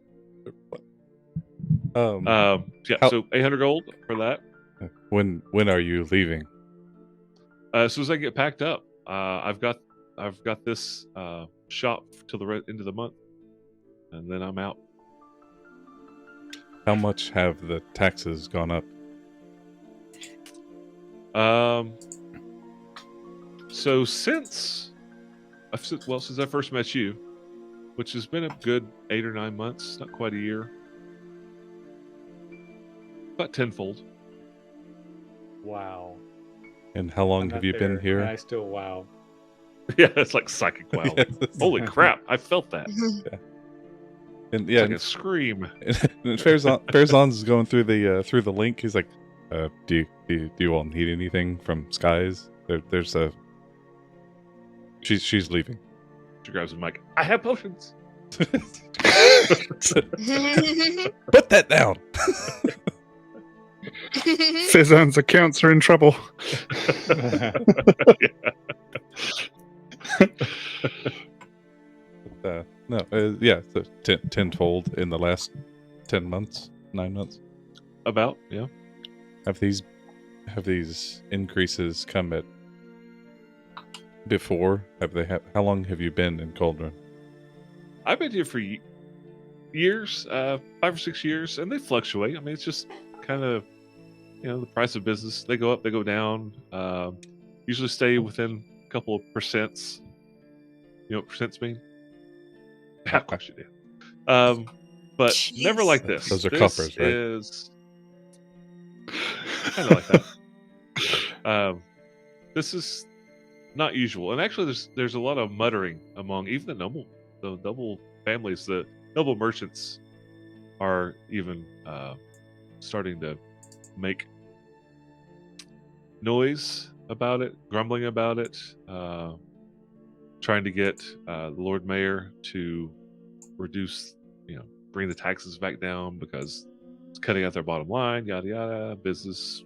Yeah, How- so 800 gold for that. When are you leaving? As soon as I get packed up, I've got this shop till the end of the month, and then I'm out. How much have the taxes gone up? So since I first met you, which has been a good 8 or 9 months, not quite a year, about tenfold. Wow. And how long I'm have not you been there, here? and I still wow. Yeah, it's like psychic wow. Yes, it's- Holy crap! I felt that. Mhm. And It's yeah, like a scream. and Farazan's going through the link. He's like, do you all need anything from Skies? There's a she's leaving. She grabs the mic. I have potions. Put that down. Fizan's accounts are in trouble. Yeah, so tenfold in the last 10 months, 9 months. About, yeah. Have these increases come at before? How long have you been in Cauldron? I've been here for years, 5 or 6 years, and they fluctuate. I mean, it's just kind of, the price of business. They go up, they go down. Usually stay within a couple of percents. You know what percents mean? Of course you do. But never Jeez. like this. Those are This coppers, right? Is kind of like that. This is not usual, and actually, there's a lot of muttering among even the noble families. The noble merchants are even starting to make noise about it, grumbling about it, trying to get the Lord Mayor to reduce, bring the taxes back down because it's cutting out their bottom line, yada yada, business,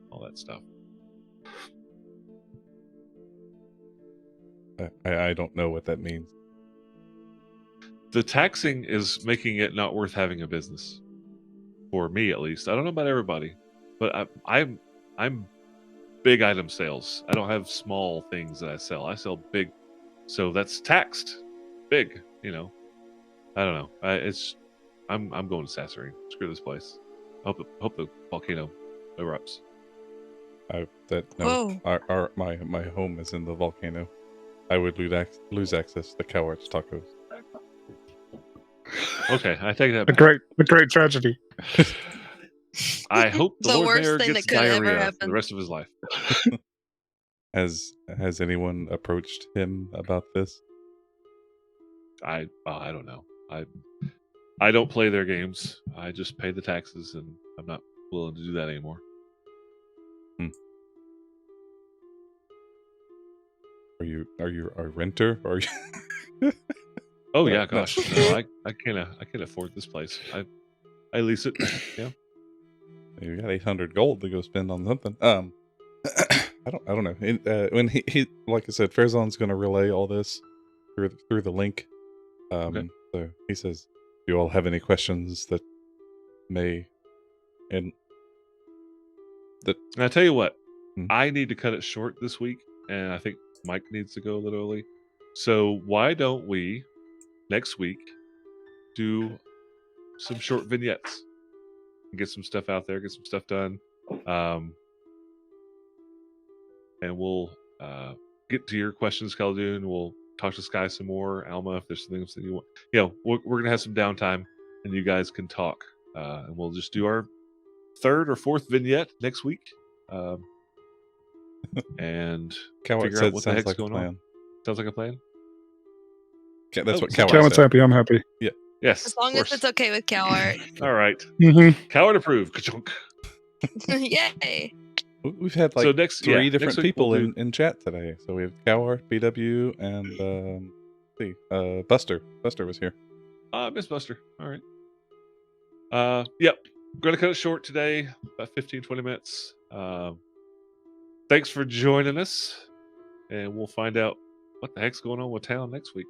all that stuff. I don't know what that means. The taxing is making it not worth having a business, for me at least. I don't know about everybody, but I'm big item sales. I don't have small things that I sell. I sell big, so that's taxed big. I don't know. I'm going to Sasserine. Screw this place. Hope the volcano erupts. Whoa. My home is in the volcano. I would lose access to Cowart's tacos. Okay, I take that A back. great tragedy. I hope the The Lord worst Mayor thing gets that could ever diarrhea for happen. the rest of his life. Has anyone approached him about this? I don't know. I don't play their games. I just pay the taxes, and I'm not willing to do that anymore. Are you a renter? Or are you... Oh No, yeah, no. gosh, no, I can't afford this place. I lease it. Yeah, You got 800 gold to go spend on something. I don't know. When he like I said, Farazan's going to relay all this through the link. Okay. So he says, "Do you all have any questions that may?" And and I tell you what, Hmm. I need to cut it short this week, and I think Mike needs to go a little early. So why don't we next week do some short vignettes? get some stuff out there, get some stuff done. And we'll get to your questions, Khaldun. We'll talk to Sky some more. Alma, if there's things that you want. We're going to have some downtime, and you guys can talk. And we'll just do our third or fourth vignette next week. And Cowart figure out said what the sounds heck's like a going on. plan. Sounds like a plan? That's Oh, what so Cowart Cowart's said. happy. I'm happy. Yes. As long of as it's course. okay with Cowart. All right. Mm-hmm. Coward approved. Ka-chunk. Yay. We've had like So next, three next different week people we'll do- in chat today. So we have Cowart, BW, and Buster. Buster was here. Miss Buster. All right. Yep. We're going to cut it short today, about 15, 20 minutes. Thanks for joining us, and we'll find out what the heck's going on with town next week.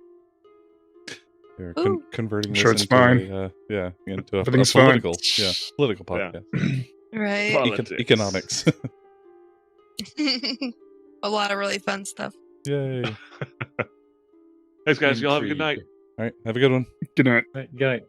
We're Ooh. converting I'm this sure it's into fine. into a Everything's fine. political, political Yeah. podcast. Right. Politics. Economics. A lot of really fun stuff. Yay! Thanks, guys. Y'all have a good night. Intrigue. All right, have a good one. Good night. Right, good night.